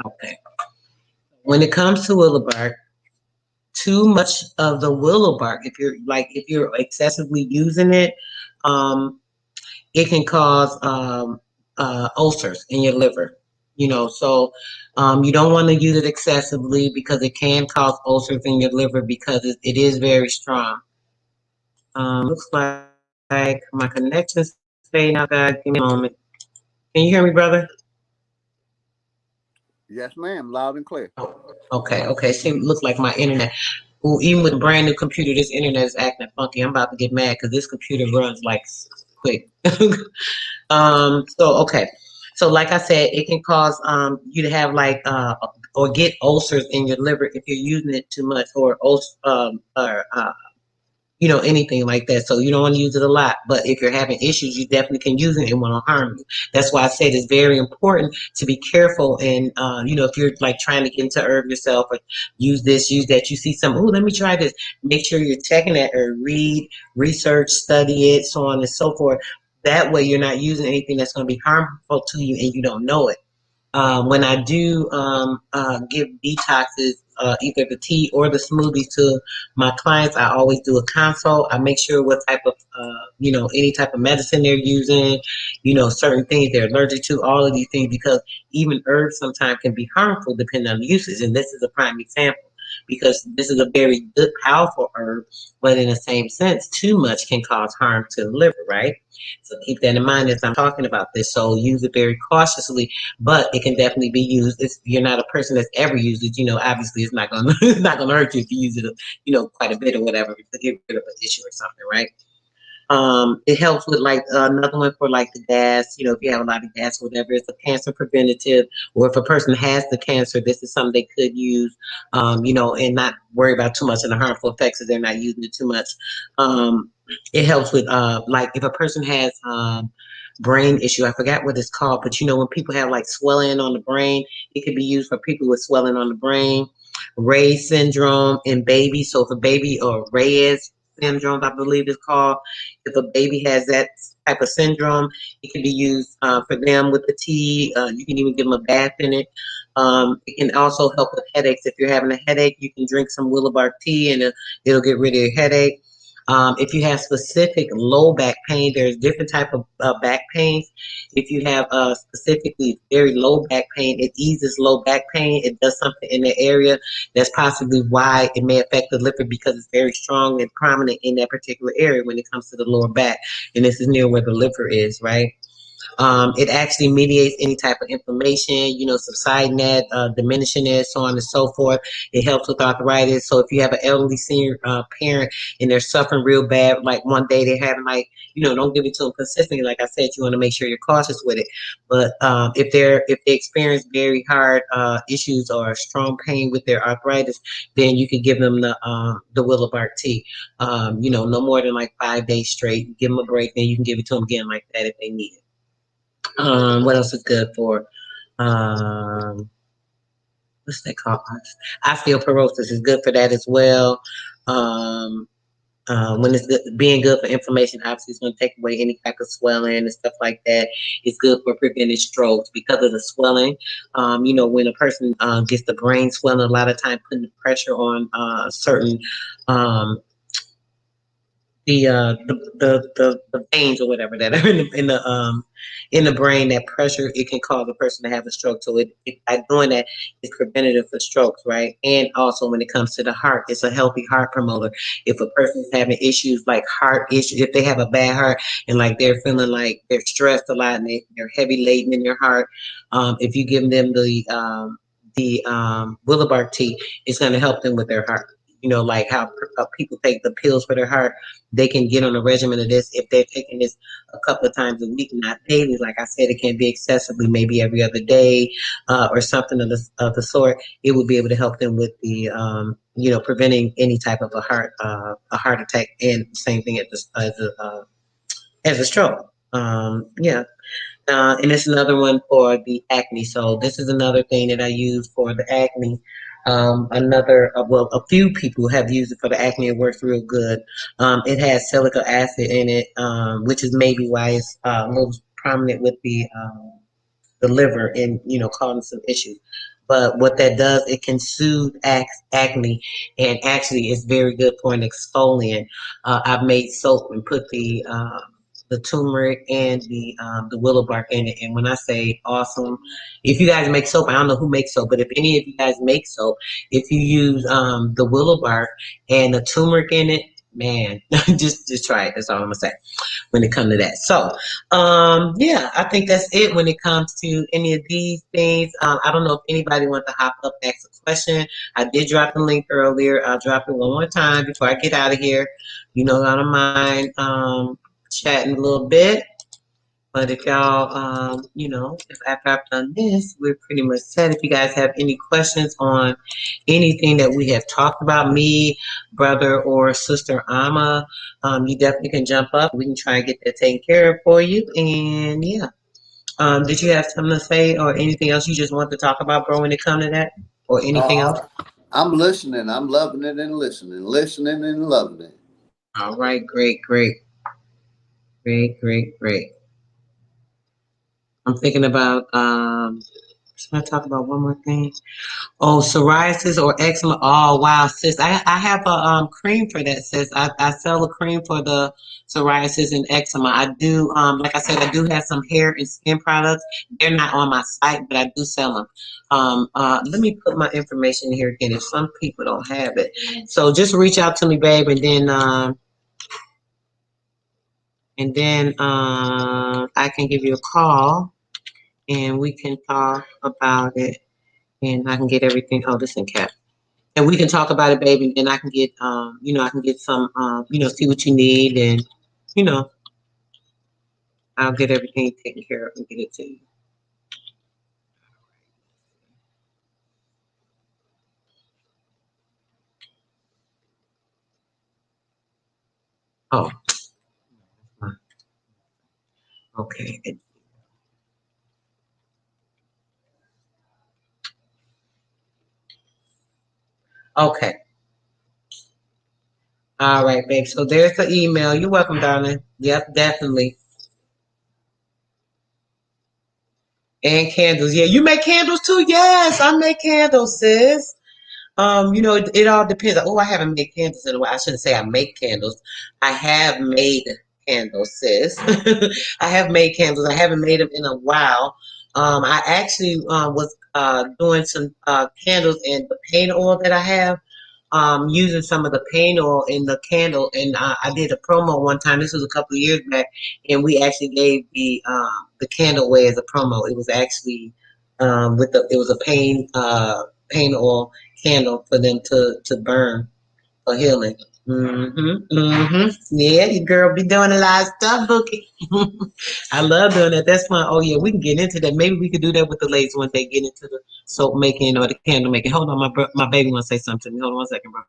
Speaker 1: Okay. When it comes to Willow Bark, too much of the Willow Bark, if you're excessively using it, um, it can cause ulcers in your liver. So you don't want to use it excessively, because it can cause ulcers in your liver, because it is very strong. Looks like my connection's fading out, guys. Give me a moment. Can you hear me, brother?
Speaker 2: Yes, ma'am, loud and clear.
Speaker 1: Oh, okay. Looks like my internet. Ooh, even with a brand new computer, this internet is acting funky. I'm about to get mad because this computer runs like quick. So okay. So like I said, it can cause you to have like or get ulcers in your liver if you're using it too much, or anything like that. So you don't want to use it a lot. But if you're having issues, you definitely can use it and won't harm you. That's why I said it's very important to be careful. And if you're like trying to get into herb yourself, or use this, use that, you see some, oh, let me try this. Make sure you're checking it, or read, research, study it, so on and so forth. That way you're not using anything that's going to be harmful to you and you don't know it. When I do give detoxes, either the tea or the smoothies to my clients, I always do a consult. I make sure what type of, any type of medicine they're using, certain things they're allergic to, all of these things, because even herbs sometimes can be harmful depending on the usage. And this is a prime example, because this is a very good, powerful herb, but in the same sense, too much can cause harm to the liver, right? So keep that in mind as I'm talking about this. So use it very cautiously, but it can definitely be used. If you're not a person that's ever used it, obviously it's not gonna it's not gonna hurt you if you use it, quite a bit or whatever, to get rid of an issue or something, right? It helps with like another one for like the gas. If you have a lot of gas, or whatever, it's a cancer preventative. Or if a person has the cancer, this is something they could use. And not worry about too much of the harmful effects if they're not using it too much. It helps with like if a person has brain issue. I forgot what it's called, but when people have like swelling on the brain, it could be used for people with swelling on the brain. Ray's syndrome in babies. So if a baby, or Reyes syndrome, I believe it's called, if a baby has that type of syndrome, it can be used for them with the tea. You can even give them a bath in it. It can also help with headaches. If you're having a headache, you can drink some willow bark tea, and it'll get rid of your headache. If you have specific low back pain, there's different type of back pains. If you have specifically very low back pain, it eases low back pain. It does something in the area. That's possibly why it may affect the liver, because it's very strong and prominent in that particular area when it comes to the lower back. And this is near where the liver is, right? It actually mediates any type of inflammation, subsiding that, diminishing it, so on and so forth. It helps with arthritis. So if you have an elderly senior parent and they're suffering real bad, like one day they're having don't give it to them consistently. Like I said, you want to make sure you're cautious with it. But if they experience very hard issues or strong pain with their arthritis, then you can give them the willow bark tea. No more than like 5 days straight. Give them a break, then you can give it to them again like that if they need it. What else is good for? Um, what's that called? Osteoporosis is good for that as well. Um, when it's good, being good for inflammation, obviously it's going to take away any type of swelling and stuff like that. It's good for preventing strokes because of the swelling. When a person gets the brain swelling, a lot of time putting pressure on certain um, the veins or whatever that are in the brain, that pressure, it can cause a person to have a stroke. So by doing that, it's preventative for strokes, right? And also when it comes to the heart, it's a healthy heart promoter. If a person's having issues like heart issues, if they have a bad heart and like they're feeling like they're stressed a lot and they're heavy laden in their heart, if you give them the willow bark tea, it's going to help them with their heart. Like how people take the pills for their heart, they can get on a regimen of this if they're taking this a couple of times a week, not daily. Like I said, it can be excessively, maybe every other day, or something of the sort. It would be able to help them with the preventing any type of a heart attack, and same thing as a stroke. Yeah. And it's another one for the acne. So this is another thing that I use for the acne. A few people have used it for the acne. It works real good. It has silica acid in it, which is maybe why it's most prominent with the liver and causing some issues. But what that does, it can soothe acne, and actually it's very good for an exfoliant. I've made soap and put the turmeric and the willow bark in it, and when I say awesome, if you guys make soap, I don't know who makes soap, but if any of you guys make soap, if you use the willow bark and the turmeric in it, man, just try it. That's all I'm gonna say when it comes to that. So, yeah, I think that's it when it comes to any of these things. I don't know if anybody wants to hop up, ask a question. I did drop the link earlier. I'll drop it one more time before I get out of here. I don't mind chatting a little bit. But if y'all, if after I've done this, we're pretty much set. If you guys have any questions on anything that we have talked about, me, brother, or sister Ama, you definitely can jump up. We can try and get that taken care of for you. And yeah, did you have something to say or anything else you just want to talk about, bro, when it comes to that, or anything else?
Speaker 2: I'm listening. I'm loving it and listening and loving it.
Speaker 1: All right, great, great, great, great, great. I'm thinking about should I talk about one more thing? Oh, psoriasis or eczema. Oh, wow, sis. I have a cream for that, sis. I sell a cream for the psoriasis and eczema. I do, like I said, I do have some hair and skin products. They're not on my site, but I do sell them. Let me put my information here again if some people don't have it. So just reach out to me, babe, and then I can give you a call and we can talk about it, and I can get everything. Oh, this in cap. And we can talk about it, baby. And I can get, I can get some, see what you need, and you know, I'll get everything taken care of and get it to you. Oh, okay. Okay. All right, babe. So there's the email. You're welcome, darling. Yep, definitely. And candles. Yeah, you make candles too? Yes, I make candles, sis. It all depends. Oh, I haven't made candles in a while. I shouldn't say I make candles. I have made candles, sis. I have made candles. I haven't made them in a while. I actually was doing some candles and the paint oil that I have. Using some of the paint oil in the candle, and I did a promo one time. This was a couple of years back, and we actually gave the candle away as a promo. It was actually it was a paint oil candle for them to burn for healing. Yeah, you girl be doing a lot of stuff, Bookie. I love doing that. That's fun. Oh yeah, we can get into that. Maybe we could do that with the ladies one day. Get into the soap making or the candle making. Hold on, my baby want to say something to me. Hold on one second, bro.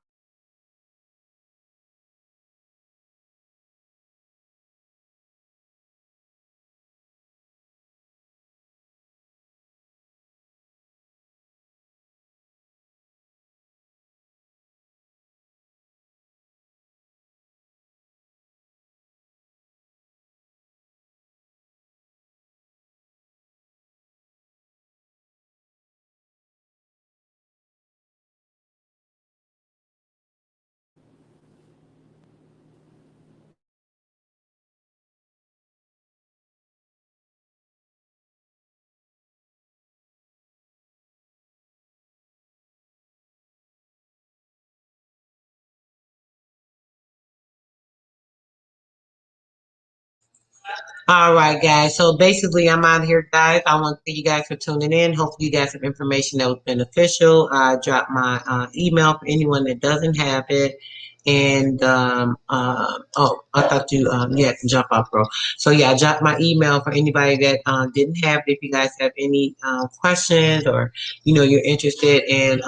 Speaker 1: All right, guys. So basically, I'm out here, guys. I want to thank you guys for tuning in. Hopefully, you guys have information that was beneficial. I dropped my email for anyone that doesn't have it. And oh, I thought you had to jump off, bro. So yeah, I dropped my email for anybody that didn't have it. If you guys have any questions or you're interested in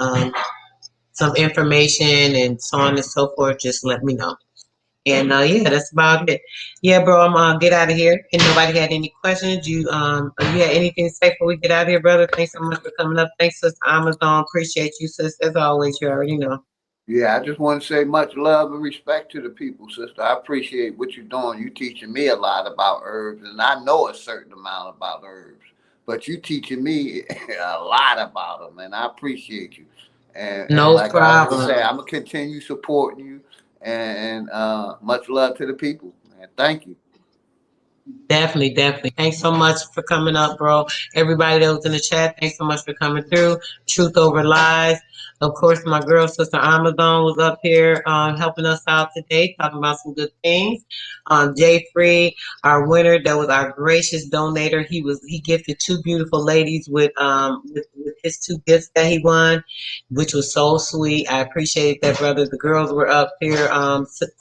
Speaker 1: some information and so on and so forth, just let me know. And yeah, that's about it. Yeah, bro, I'm gonna get out of here. And nobody had any questions. You had anything to say before we get out of here, brother? Thanks so much for coming up. Thanks, sis Amazon. Appreciate you, sis. As always, you already know.
Speaker 2: Yeah, I just want to say much love and respect to the people, sister. I appreciate what you're doing. You teaching me a lot about herbs, and I know a certain amount about herbs, but you teaching me a lot about them, and I appreciate you. And
Speaker 1: No
Speaker 2: like I already
Speaker 1: problem.
Speaker 2: said, I'm gonna continue supporting you, and much love to the people. And thank you.
Speaker 1: Definitely, definitely. Thanks so much for coming up, bro. Everybody that was in the chat, thanks so much for coming through. Truth over lies. Of course, my girl, sister Amazon, was up here helping us out today, talking about some good things. Jay Free, our winner, that was our gracious donator. He gifted two beautiful ladies with his two gifts that he won, which was so sweet. I appreciate that, brother. The girls were up here.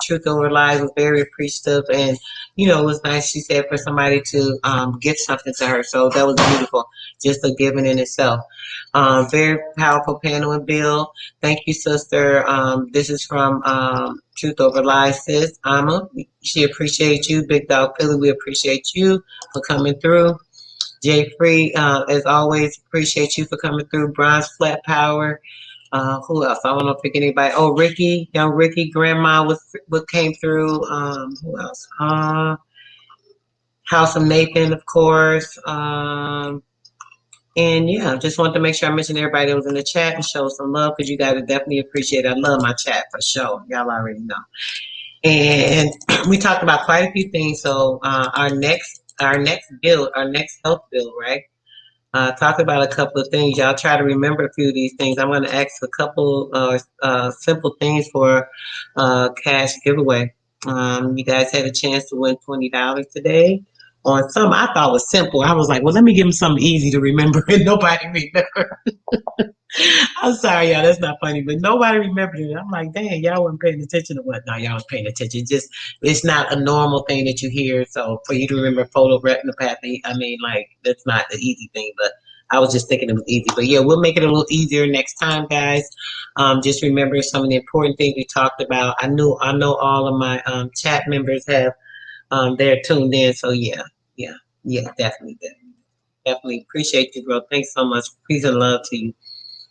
Speaker 1: Truth over lies was very appreciative, and it was nice, she said, for somebody to give something to her. So that was beautiful, just a giving in itself. Very powerful panel and bill. Thank you, sister. This is from Truth Over Lies, sis. Amma, she appreciates you. Big Dog Philly, we appreciate you for coming through. Jay Free, as always, appreciate you for coming through. Bronze Flat Power. Who else? I don't know if I pick anybody. Oh, Ricky, young Ricky, Grandma was what came through. Who else? House of Nathan, of course. And yeah, just wanted to make sure I mentioned everybody that was in the chat and show some love because you guys are definitely appreciate it. I love my chat for sure. Y'all already know. And we talked about quite a few things. So our next health bill, right? Talk about a couple of things. Y'all try to remember a few of these things. I'm going to ask a couple simple things for cash giveaway. You guys had a chance to win $20 today on some I thought was simple. I was like, well, let me give them something easy to remember, and nobody remembered. I'm sorry, y'all. That's not funny, but nobody remembered it. I'm like, dang, y'all weren't paying attention to what? No, y'all was paying attention. Just it's not a normal thing that you hear. So for you to remember photo retinopathy, I mean, like that's not the easy thing. But I was just thinking it was easy. But yeah, we'll make it a little easier next time, guys. Just remember some of the important things we talked about. I know all of my chat members have they're tuned in. So yeah, yeah, definitely appreciate you, bro. Thanks so much. Peace and love to you.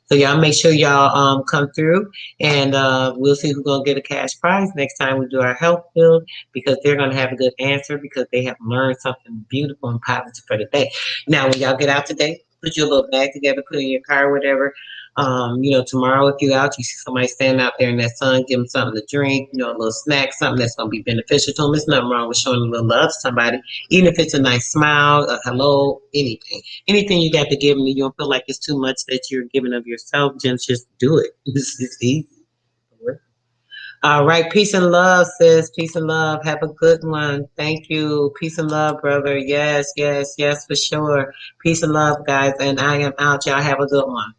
Speaker 1: So y'all make sure y'all come through, and we'll see who's gonna get a cash prize next time we do our health build, because they're gonna have a good answer because they have learned something beautiful and positive for the day. Now, when y'all get out today, put your little bag together, put it in your car, or whatever. Tomorrow if you're out, you see somebody standing out there in that sun, give them something to drink, a little snack, something that's gonna be beneficial to them. There's nothing wrong with showing a little love to somebody, even if it's a nice smile, a hello, anything. Anything you got to give them, you don't feel like it's too much that you're giving of yourself, just do it. It's easy. All right, peace and love, sis. Peace and love. Have a good one. Thank you. Peace and love, brother. Yes, yes, yes, for sure. Peace and love, guys. And I am out. Y'all have a good one.